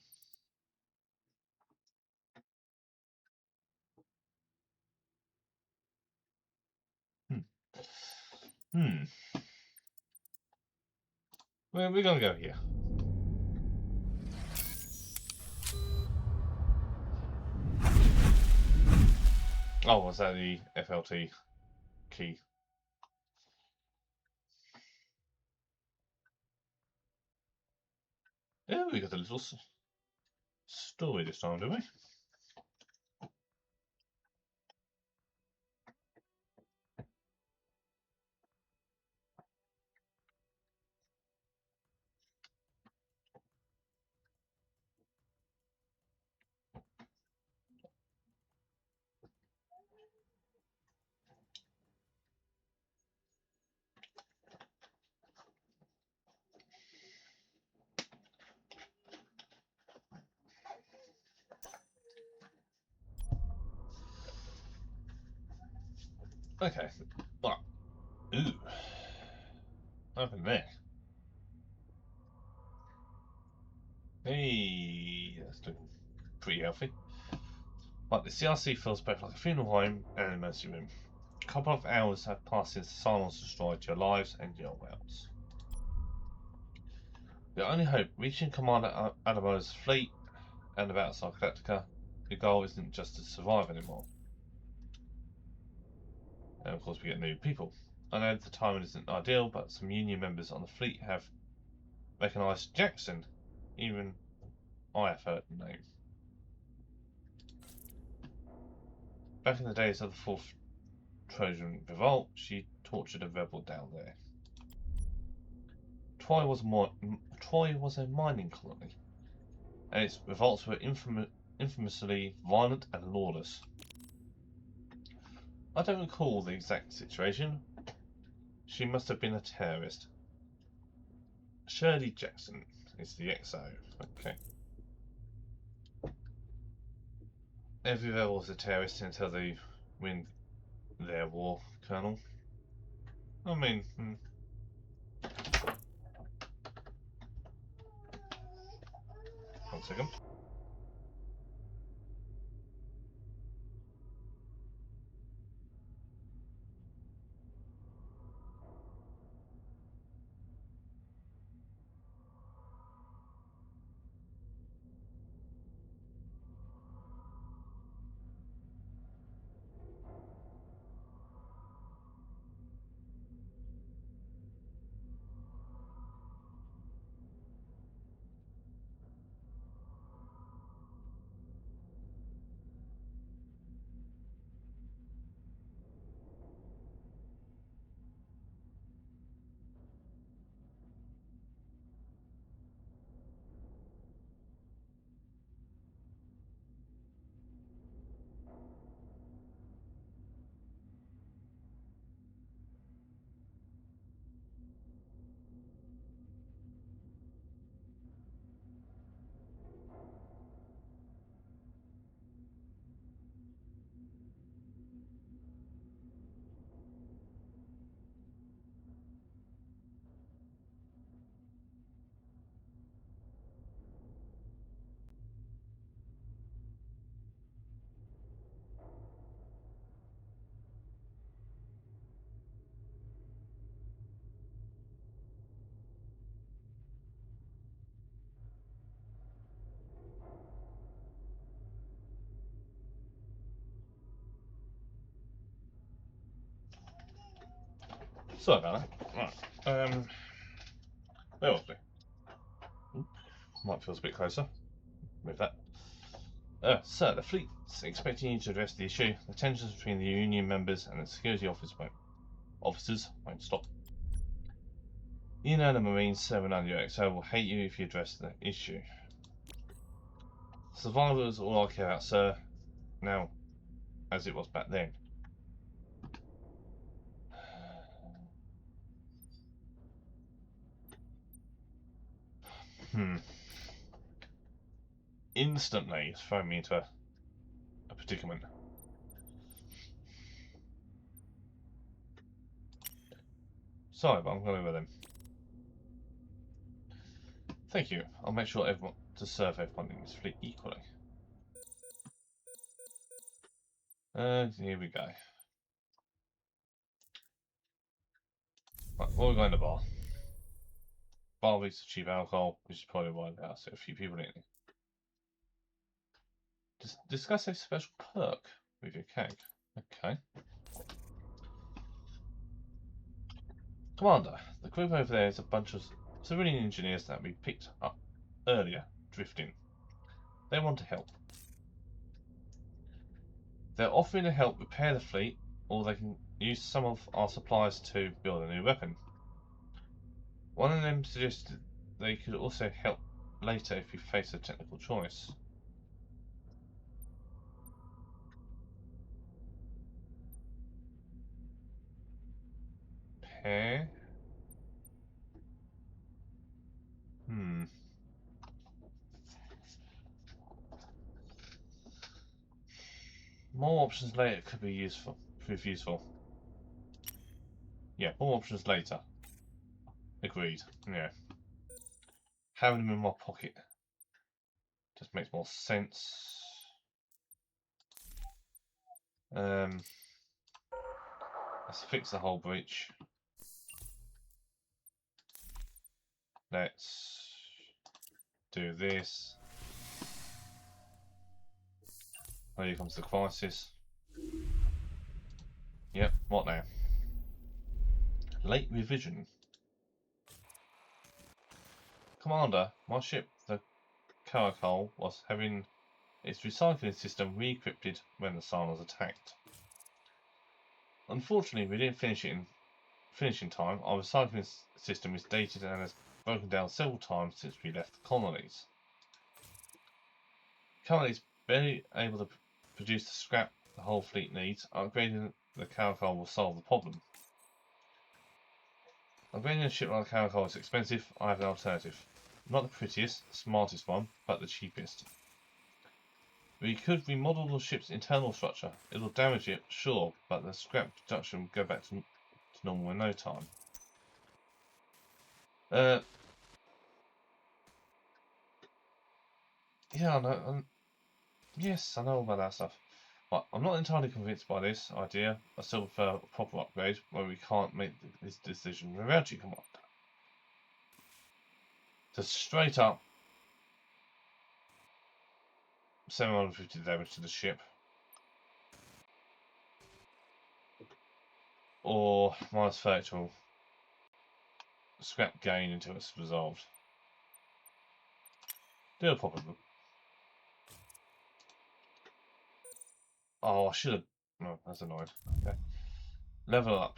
we're gonna go here. Oh, was that the FLT key? Yeah, we got a little story this time, do we? Okay. Well, ooh. Nothing there. Hey, that's looking pretty healthy. But the CRC feels both like a funeral home and an emergency room. A couple of hours have passed since the silence destroyed your lives and your wells. The only hope, reaching Commander Adamo's fleet and the Battlestar Galactica, the goal isn't just to survive anymore. And of course we get new people. I know the timing isn't ideal, but some Union members on the fleet have recognised Jackson. Even I have heard the name. Back in the days of the Fourth Trojan Revolt, she tortured a rebel down there. Troy was a mining colony, and its revolts were infamously violent and lawless. I don't recall the exact situation. She must have been a terrorist. Shirley Jackson is the XO. Okay. Every rebel is a terrorist until they win their war, Colonel. I mean, 1 second. Sorry about that. Right. Where was we? Might feels a bit closer. Move that. Sir, the fleet's expecting you to address the issue. The tensions between the Union members and the security officers won't stop. You know the Marines serving under your XO will hate you if you address the issue. Survival is all I care about, sir. Now, as it was back then. Instantly, it's thrown me into a predicament. Sorry, but I'm going with them. Thank you. I'll make sure to serve everyone in this fleet equally. Here we go. Right, what we got in the bar? Bar leads to cheap alcohol, which is probably why there are so few people in it. Discuss a special perk with your keg. Okay. Commander, the group over there is a bunch of civilian engineers that we picked up earlier, drifting. They want to help. They're offering to help repair the fleet, or they can use some of our supplies to build a new weapon. One of them suggested they could also help later if we face a technical choice. Pair? More options later could be prove useful. Yeah, more options later. Agreed. Yeah. Having them in my pocket just makes more sense. Let's fix the whole breach. Let's do this. Oh, here comes the crisis. Yep, what now? Late revision. Commander, my ship, the Caracol, was having its recycling system re-encrypted when the Sun was attacked. Unfortunately, we didn't finish in time. Our recycling system is dated and has broken down several times since we left the colonies. Currently, it's barely able to produce the scrap the whole fleet needs. Upgrading the Caracol will solve the problem. Upgrading a ship like the Caracol is expensive. I have an alternative. Not the prettiest, smartest one, but the cheapest. We could remodel the ship's internal structure. It'll damage it, sure, but the scrap production will go back to normal in no time. Yeah, I know. Yes, I know about that stuff. But I'm not entirely convinced by this idea. I still prefer a proper upgrade where we can't make this decision without you, Commander. So straight up, 750 damage to the ship. Or minus 30 to scrap gain until it's resolved. Do a proper. Oh, I should have. No, that's annoying. Okay. Level up.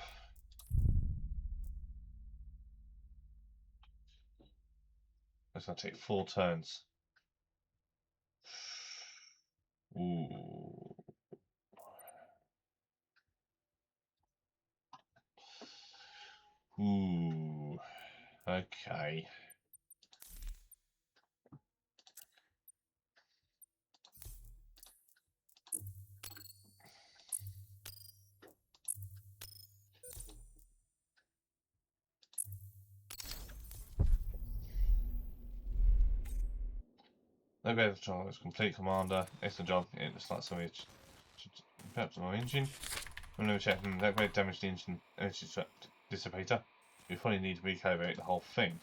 That's going to take 4 turns. Ooh. Ooh. Okay. No better job as complete, Commander. Excellent job. It looks like somebody should perhaps my engine. I'm going to check that great damage the engine energy dissipator. We probably need to recalibrate the whole thing.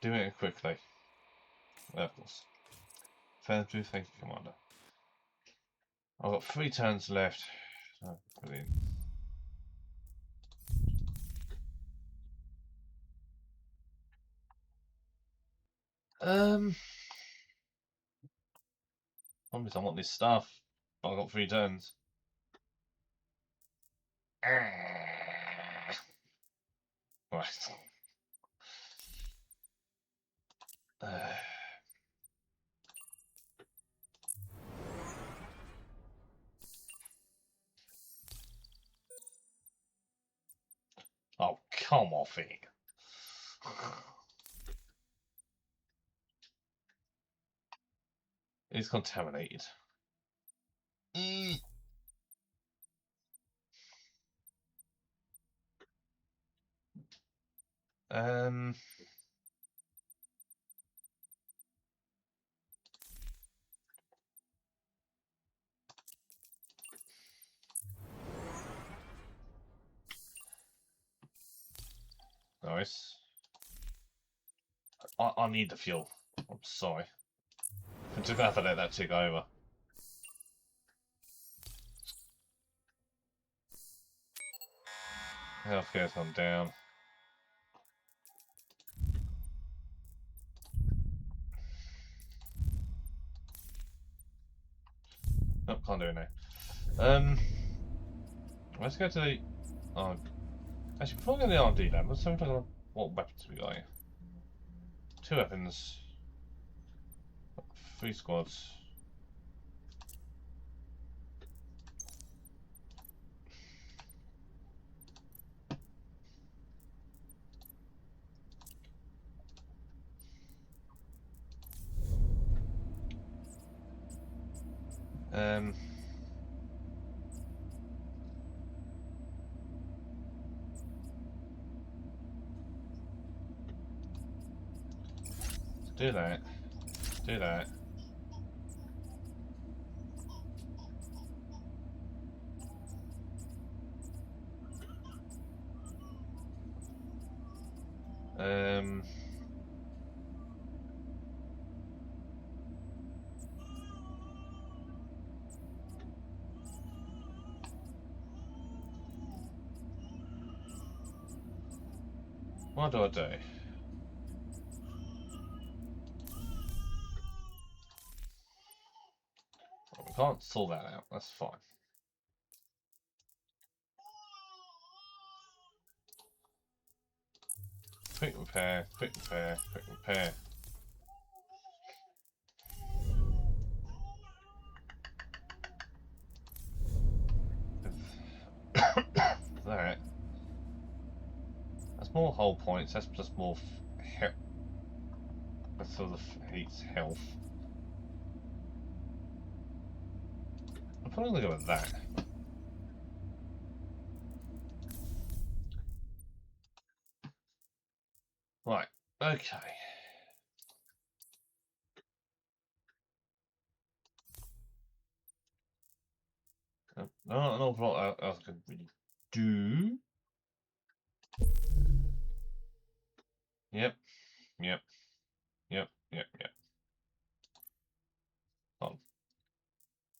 Do it quickly. Of course. Thank you, Commander. I've got 3 turns left. Oh, brilliant. Obviously I want this stuff, but I've got 3 turns. Right. Oh, come off it. It's contaminated. Nice. I need the fuel. I'm sorry. I'm just gonna have to let that tick over. Healthcare's gone down. Nope, can't do it now. Let's go to the. Oh, actually, before we go to the R&D lab, let's have a look at what weapons we got here. 2 weapons. 3 squads. Do that. Do that. What do I do? Well, we can't sort that out. That's fine. Quick repair, quick repair, quick repair. That. That's more hull points. That's just more health. That sort of hates health. I'm probably gonna go with that. Right. Okay. Not an awful lot else I can really do. Yep. Yep. Yep. Yep. Yep. Oh.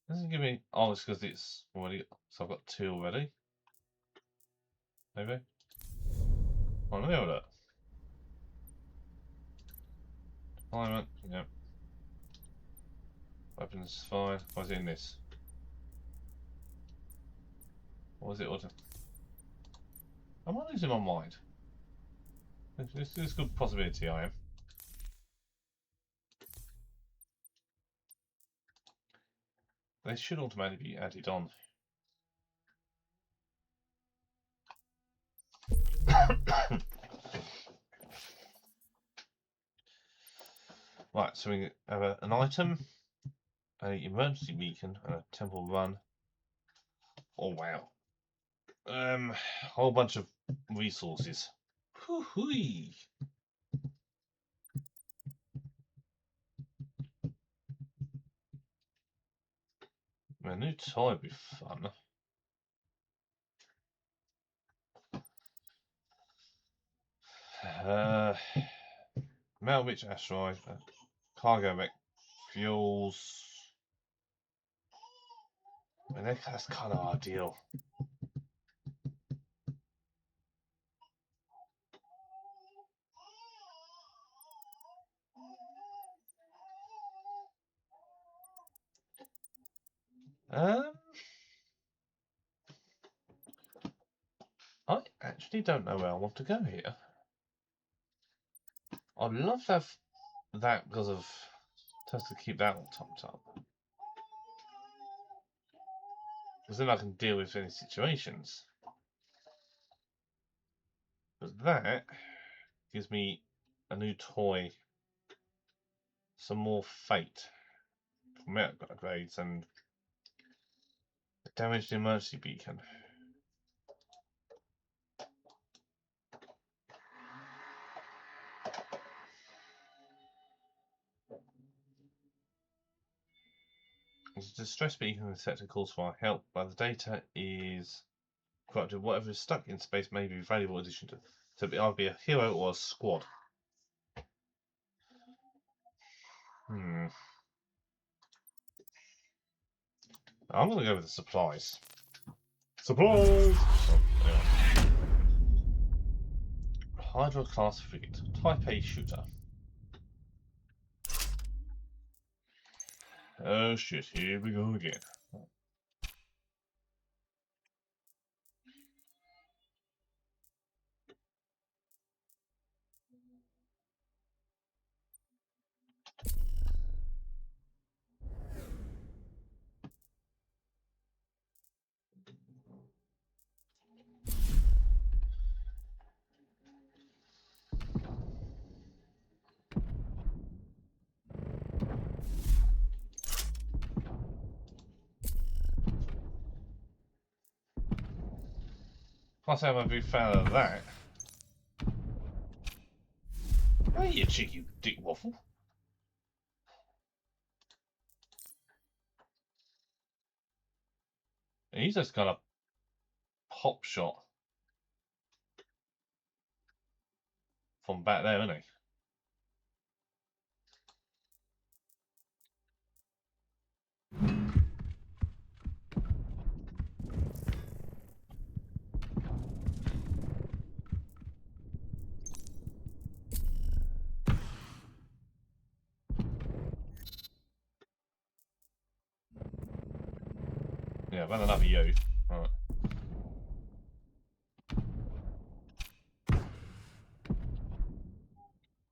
Doesn't give me. Oh, it's because it's already. So I've got 2 already. Maybe. Oh, let me have a look. Alignment. Yep. Weapons fine. What's in this? What was it? Am I losing my mind? This is a good possibility. I am. They should automatically be added on. Right, so we have an item, an emergency beacon, and a temple run. Oh wow. Whole bunch of resources. Hoo-hoo-y. A new toy would be fun. Metal Rich Asteroid, cargo wreck, fuels. I mean, that's kind of ideal. I actually don't know where I want to go here. I'd love to have that because of just to keep that one topped up. Because then I can deal with any situations. But that gives me a new toy, some more fate, metal upgrades, and a damaged emergency beacon. There's a distress beacon in the sector calls for our help, but the data is corrupted. Whatever is stuck in space may be a valuable addition to. So it'd either be a hero or a squad. I'm gonna go with the supplies. Supplies! Oh, anyway. Hydra class frigate, Type A shooter. Oh shit, here we go again. Can't say I'm a big fan of that. Hey, you cheeky dick waffle. He's just got a pop shot from back there, isn't he? Yeah, I've had enough of you. Right.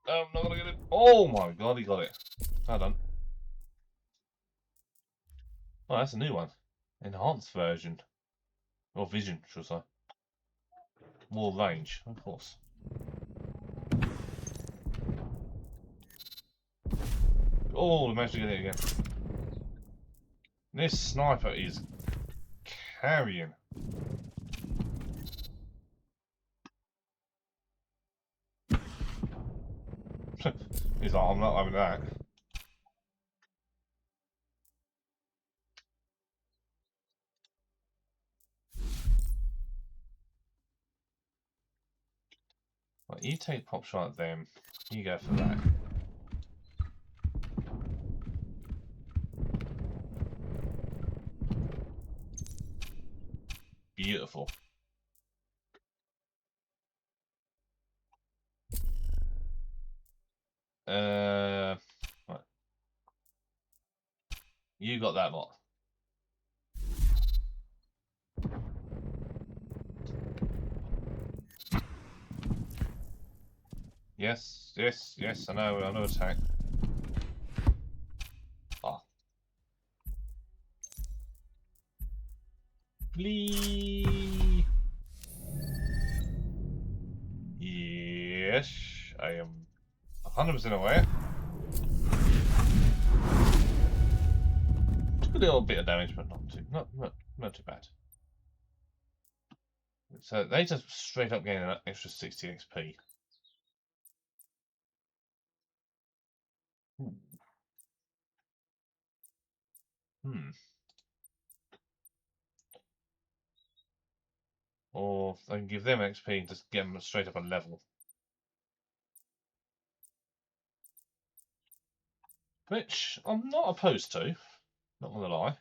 No, I'm not gonna get it. Oh my god, he got it. Well done. Oh, that's a new one. Enhanced version. Or vision, should I say. More range, of course. Oh, we managed to get it again. This sniper is carrying. He's like, I'm not having that. Right, you take pop shot at them. You go for that. Beautiful. Right. You got that lot. Yes, yes, yes, I know attack. Ah. Flee! Yes, I am 100% aware. Took a little bit of damage, but not too bad. So they just straight up gain an extra 60 XP. Hmm. Or I can give them XP and just get them straight up a level. Which I'm not opposed to, not gonna lie.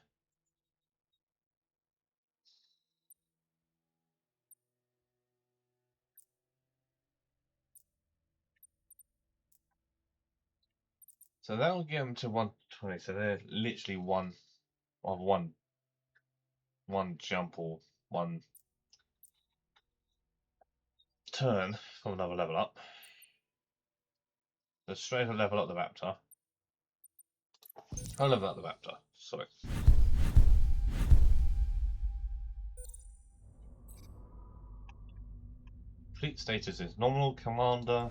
So that'll get them to 120. So they're literally one jump or one turn from another level up. So straight up level up the Raptor. I'll level up the Raptor. Sorry. Fleet status is nominal. Commander.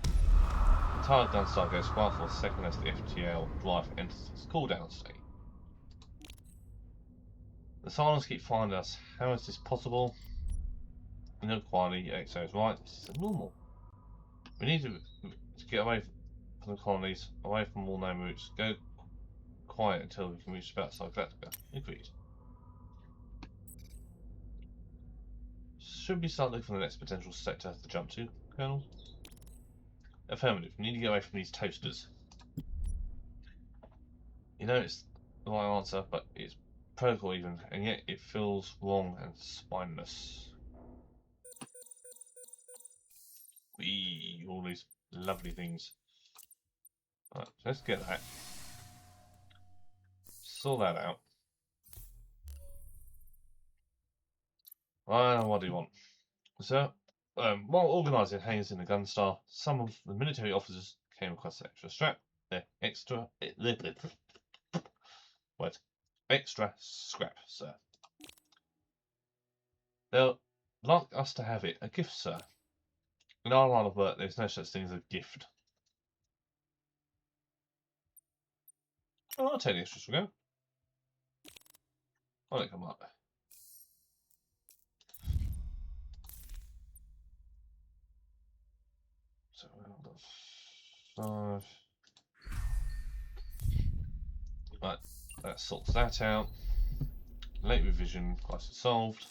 Entire gun star goes quiet for a second as the FTL drive enters its cooldown state. The Silence keep finding us. How is this possible? No quietly, XO is right. This is normal. We need to get away from the colonies, away from all known routes. Go quiet until we can reach Battlestar Galactica. Agreed. Should we start looking for the next potential sector to jump to, Colonel? Affirmative. We need to get away from these toasters. You know it's the right answer, but it's protocol even, and yet it feels wrong and spineless. Wee, all these lovely things. Right, so let's get that. Sort that out. What do you want? So, while organising hangs in the Gunstar, some of the military officers came across the extra strap. Extra scrap, sir. They'll like us to have it. A gift, sir. In our line of work, there's no such thing as a gift. Oh, I'll take the extra scrap. I'll let it come up. So, 5. Right, that sorts that out. Late revision, crisis solved.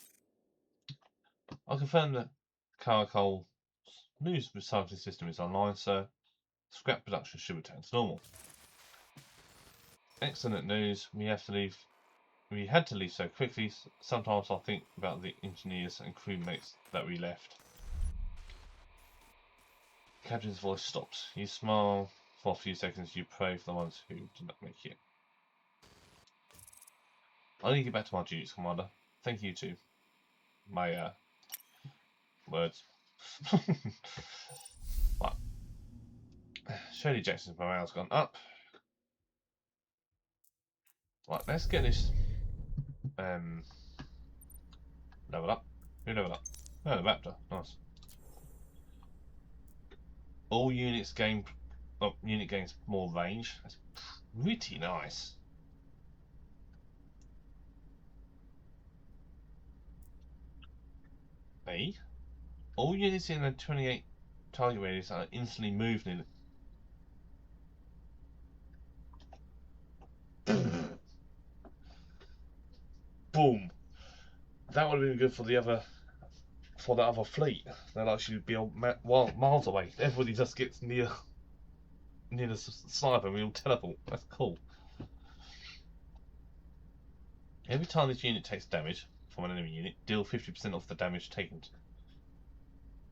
I confirm that Carcoal's news recycling system is online, so scrap production should return to normal. Excellent news. We had to leave so quickly. Sometimes I think about the engineers and crewmates that we left. Captain's voice stops. You smile for a few seconds. You pray for the ones who did not make it. I need to get back to my duties, Commander. Thank you too. My words. Right. Shirley Jackson's morale's gone up. Right, let's get this level up. Who level up? Oh, the Raptor. Nice. All units gain. Oh, unit gains more range. That's pretty nice. A. All units in a 28 target radius are instantly moved in. Boom. That would have been good for the other fleet. They'd actually be miles away. Everybody just gets near the sniper and we all teleport. That's cool. Every time this unit takes damage from an enemy unit, deal 50% off the damage taken.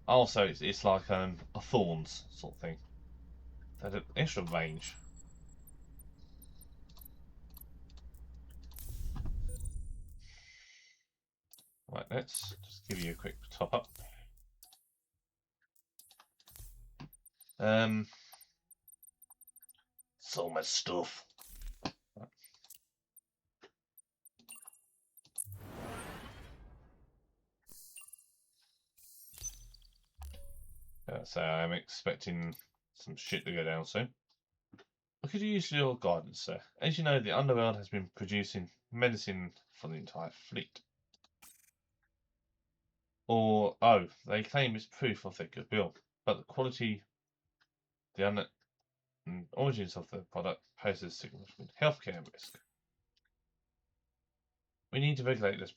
Also, it's like a thorns sort of thing. They have extra range. Right, let's just give you a quick top up. So much stuff. So I'm expecting some shit to go down soon. I could use your guidance, sir. As you know, the underworld has been producing medicine for the entire fleet. Or, oh, they claim it's proof of their goodwill, but the quality, the origins of the product poses significant healthcare risk. We need to regulate this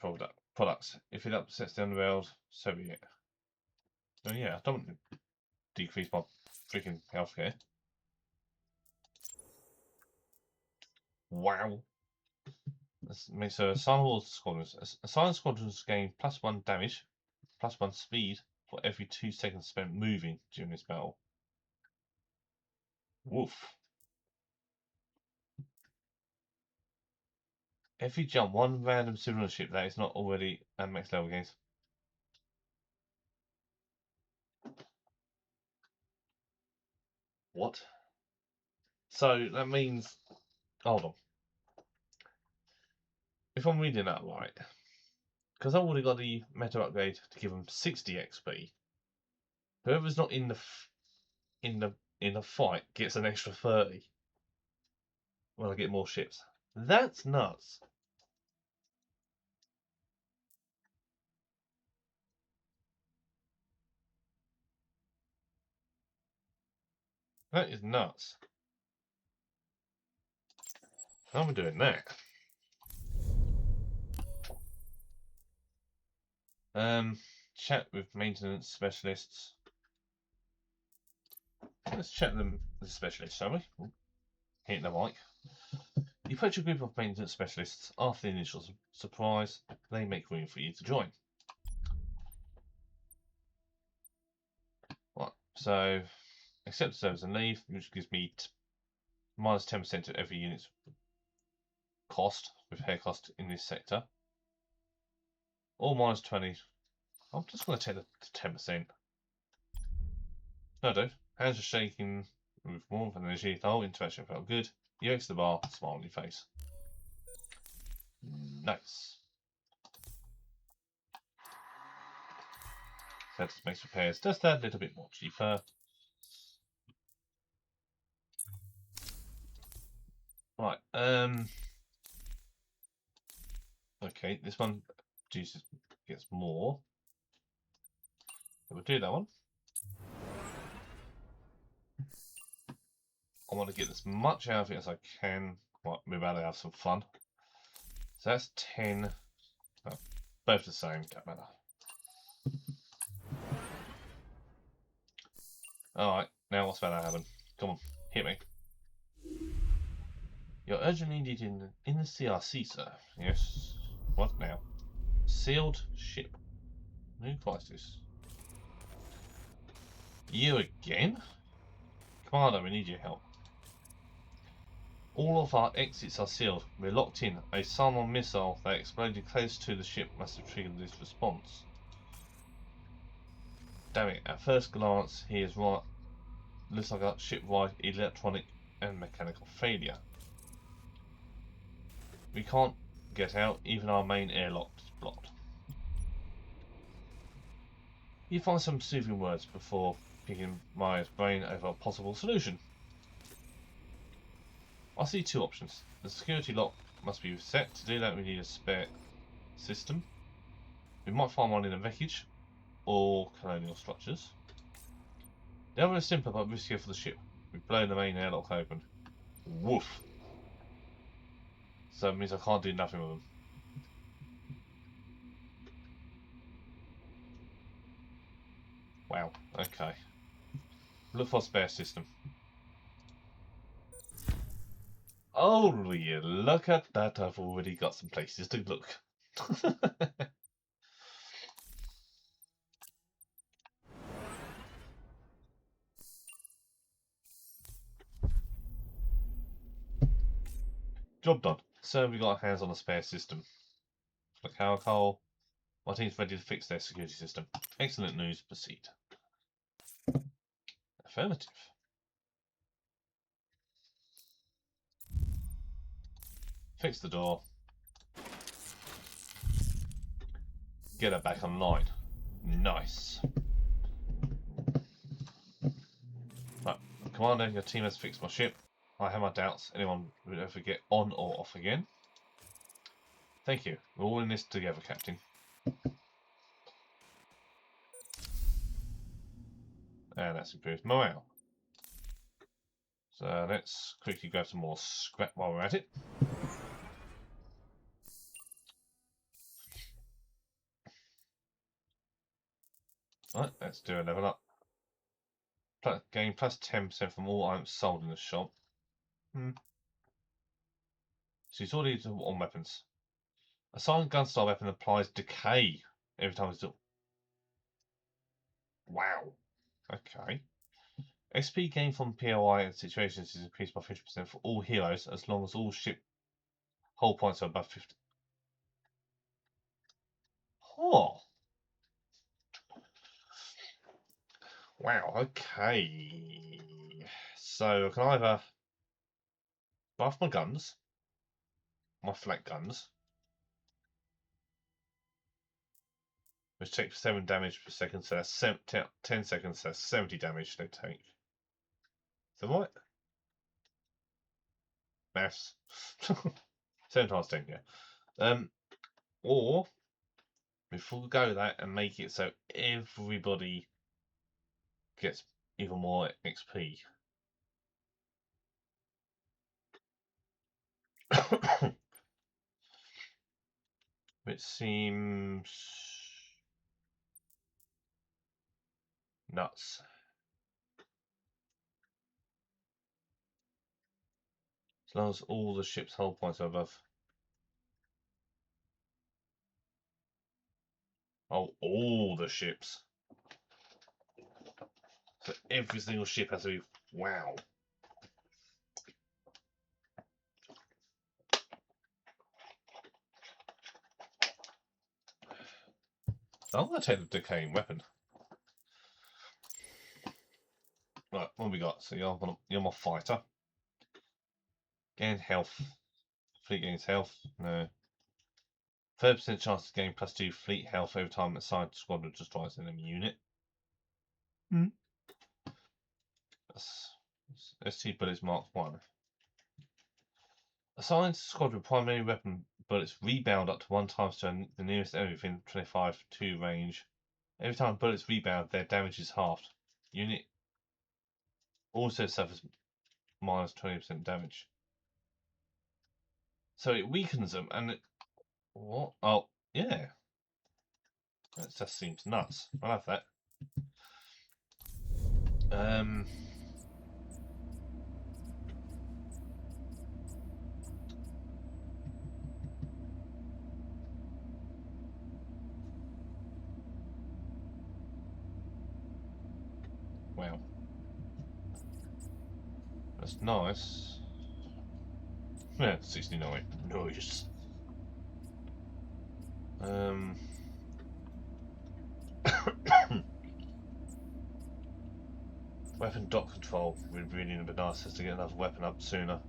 products. If it upsets the underworld, so be it. Well, yeah, I don't want to decrease my freaking healthcare. Wow. So Silent Squadrons. Silent Squadrons gain +1 damage, +1 speed for every 2 seconds spent moving during this battle. Woof. Every jump, 1 random civilian ship that is not already at max level gains. What? So that means, hold on. If I'm reading that right, because I've already got the meta upgrade to give them 60 XP. Whoever's not in the fight gets an extra 30 when I get more ships. That's nuts. That is nuts. How am I doing that? Chat with maintenance specialists. Let's chat with the specialists, shall we? Hit the mic. You approach a group of maintenance specialists. After the initial surprise, they make room for you to join. Right, so accept service and leave, which gives me minus 10% of every unit's cost, repair cost in this sector. Or minus 20. I'm just going to take the 10%. No, dude. Hands are shaking with warmth and energy. The whole interaction felt good. You exit the bar, smile on your face. Nice. That just makes repairs just that little bit more cheaper. Right. Okay, this one gets more. We'll do that one. I want to get as much out of it as I can. Right, maybe I'll have some fun. So that's 10, No, both the same, don't matter. Alright, now what's about to happen? Come on, hit me. You're urgently needed in the CRC, sir. Yes. What now? Sealed ship. New crisis. You again? Commander, we need your help. All of our exits are sealed. We're locked in. A Salmon missile that exploded close to the ship must have triggered this response. Damn it, at first glance, he is right. Looks like a ship-wide electronic and mechanical failure. We can't get out, even our main airlock is blocked. You find some soothing words before picking my brain over a possible solution. I see two options. The security lock must be reset. To do that, we need a spare system. We might find one in the wreckage or colonial structures. The other is simple but riskier for the ship. We've blown the main airlock open. Woof! So it means I can't do nothing with them. Wow, okay. Look for a spare system. Oh, yeah, look at that. I've already got some places to look. Job done. So we got our hands on a spare system. The Caracol. My team's ready to fix their security system. Excellent news. Proceed. Affirmative. Fix the door. Get her back online. Nice. Right, Commander, your team has fixed my ship. I have my doubts anyone would ever get on or off again. Thank you. We're all in this together, Captain. And that's improved morale. So let's quickly grab some more scrap while we're at it. Right, let's do a level up. Gain plus 10% from all items sold in the shop. So it's already on weapons. A silent gun style weapon applies decay every time it's done. Wow. Okay. XP gained from POI and situations is increased by 50% for all heroes as long as all ship hull points are above 50. Oh. Wow, okay. So I can either buff my guns, my flak guns, which take 7 damage per second, so that's 10 seconds, so that's 70 damage they take. Is that right? Maths. 7 times 10, yeah. Or we forego that and make it so everybody gets even more XP. Which seems nuts. As long as all the ship's hull points are above. Oh, all the ships. So every single ship has to be. Wow. I'm going to take the decaying weapon. Right, what have we got? So you're my fighter. Gain health. Fleet gains health. No. 30% chance to gain plus 2 fleet health every time assigned squadron destroys an enemy unit. ST bullets mark 1. Assigned squadron primary weapon bullets rebound up to 1 times to the nearest enemy within 25-2 range. Every time bullets rebound, their damage is halved. Unit also suffers minus 20% damage. So it weakens them and what? Oh, Yeah. That just seems nuts. I'll have that. Wow. That's nice. Yeah, 69. Nice. Weapon dot control would really be nice just to get another weapon up sooner.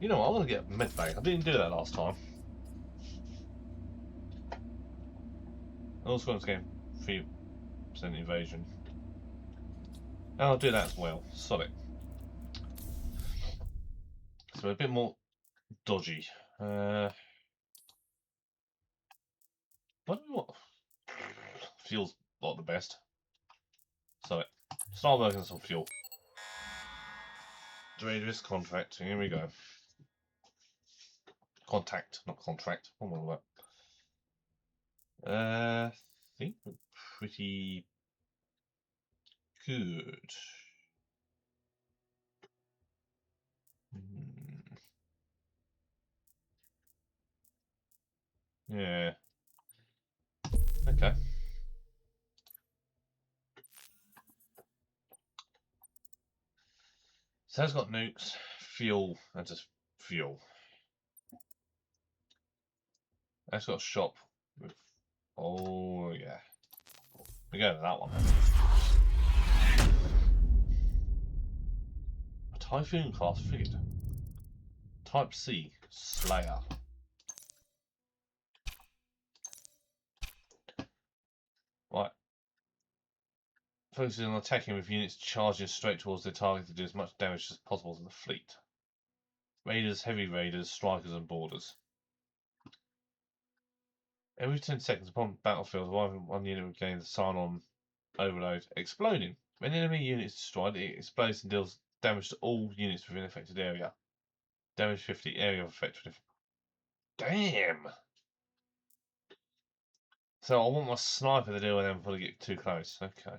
You know what, I want to get a medbay. I didn't do that last time. I also want to get 3% evasion. And I'll do that as well. Solid. So a bit more dodgy. What feels like the best. So start working on some fuel. Dangerous contract. Here we go. Contact, not contract. What was that? I think we're pretty good. Yeah. Okay. So it's got nukes, fuel, and just fuel. That's got a shop with. Oh yeah. We go to that one. A Typhoon class frigate. Type C Slayer. Right. Focusing on attacking with units charging straight towards their target to do as much damage as possible to the fleet. Raiders, heavy raiders, strikers, and boarders. Every 10 seconds upon battlefield, one unit will gain the sign-on overload exploding. When an enemy unit is destroyed, it explodes and deals damage to all units within affected area. Damage 50, area of effect. Damn! So I want my sniper to deal with them before they get too close. Okay.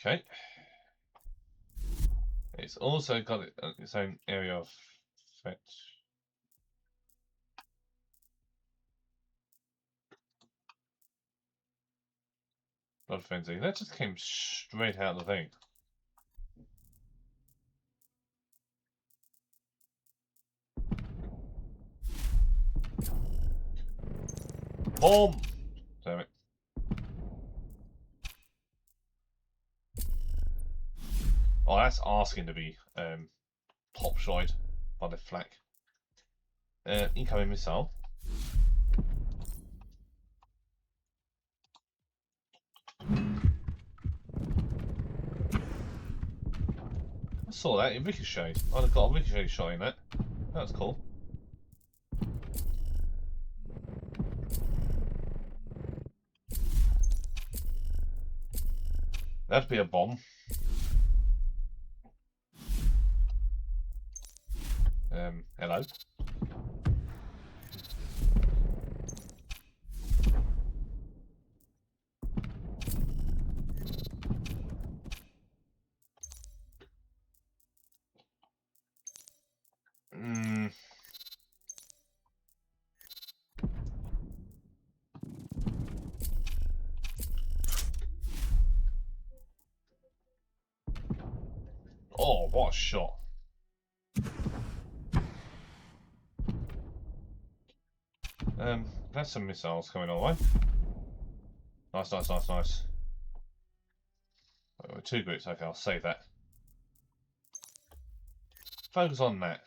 Okay. It's also got its own area of effect. Blood frenzy. That just came straight out of the thing. Bomb! Damn it. Oh, that's asking to be top shot by the flak. Incoming missile. I saw that, it ricocheted. I got a ricochet shot in that. That was cool. That'd be a bomb. Hello. Oh, what a shot. That's some missiles coming our way. Nice, nice, nice, nice. Oh, 2 groups, okay, I'll save that. Focus on that.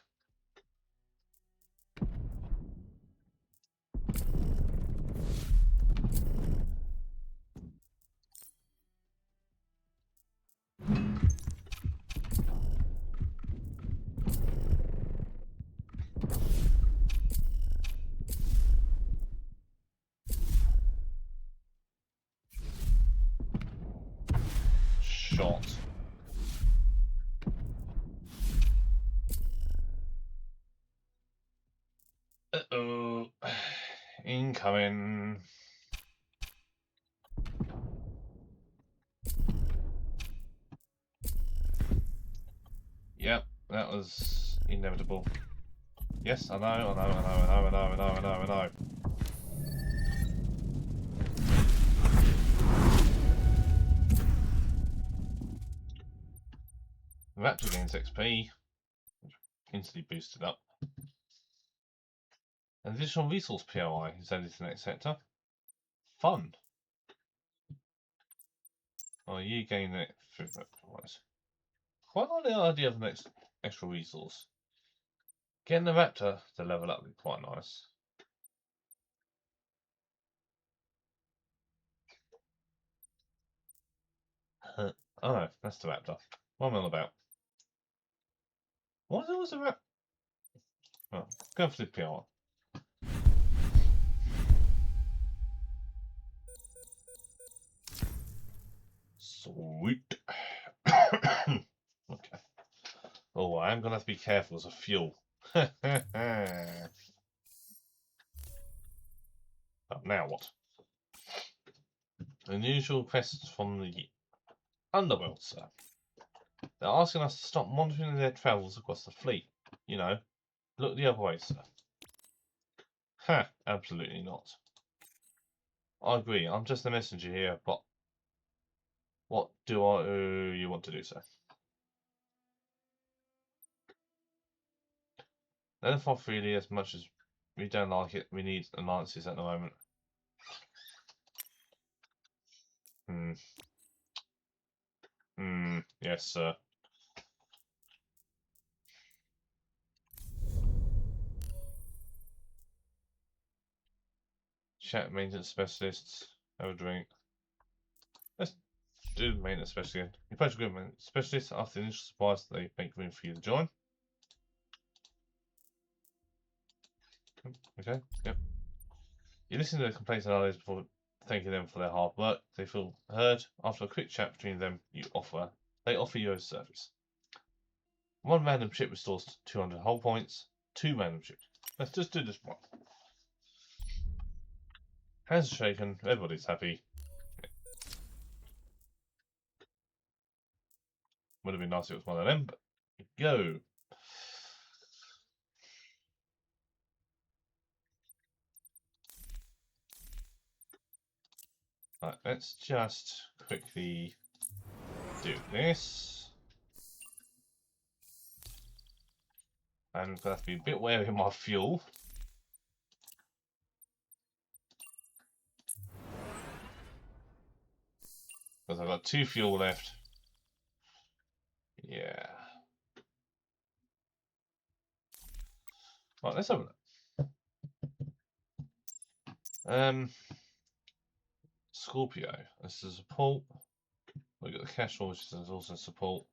Incoming. Yep, that was inevitable. Yes, I know. Raptor gains XP, instantly boosted up. An additional resource POI is added to the next sector. Fun. Oh, you gain it through wise. Quite like the idea of the next extra resource. Getting the raptor to level up would be quite nice. Oh no, that's the raptor. What am I on about? Why is it always a raptor? Oh, go for the PR. Sweet. Okay. Oh, I am going to have to be careful as a fuel. Oh, now what? Unusual questions from the underworld, sir. They're asking us to stop monitoring their travels across the fleet. You know, look the other way, sir. Ha, absolutely not. I agree, I'm just a messenger here, but what do you want to do, sir? Let them fight freely as much as we don't like it. We need alliances at the moment. Yes, sir. Chat maintenance specialists. Have a drink. Let's do maintenance specialist. You approach a good maintenance specialist after the initial supplies, they make room for you to join. Okay, yep. You listen to the complaints and others before thanking them for their hard work. They feel heard. After a quick chat between them, they offer you a service. One random ship restores 200 hull points. 2 random ships. Let's just do this one. Hands are shaken. Everybody's happy. Would have been nice if it was one of them, but go. Right, let's just quickly do this. I'm going to have to be a bit wary of my fuel. Because I've got 2 fuel left. Yeah. Right, let's have a look. Scorpio. This is support. We've got the cash which is also support.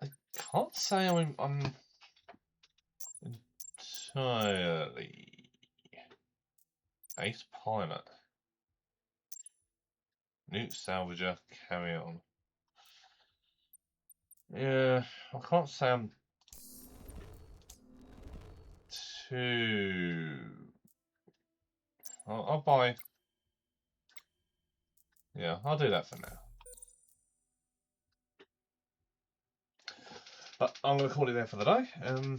I can't say I'm entirely ace pilot. Newt salvager, carry on. Yeah, I can't say I'm too. I'll buy. Yeah, I'll do that for now. But I'm going to call it there for the day. A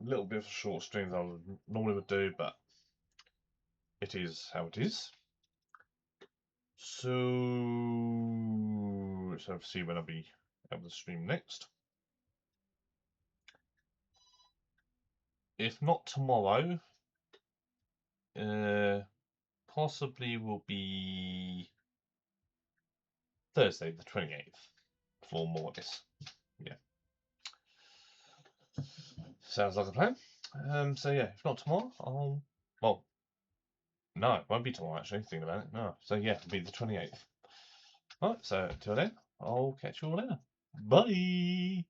little bit of a short stream than I normally would do, but it is how it is. So let's have to see when I'll be able to stream next. If not tomorrow, possibly will be Thursday the 28th for more of this. Yeah. Sounds like a plan. So yeah, if not tomorrow, well, no, it won't be tomorrow actually, thinking about it. No. So yeah, it'll be the 28th. Alright, so until then, I'll catch you all later. Bye!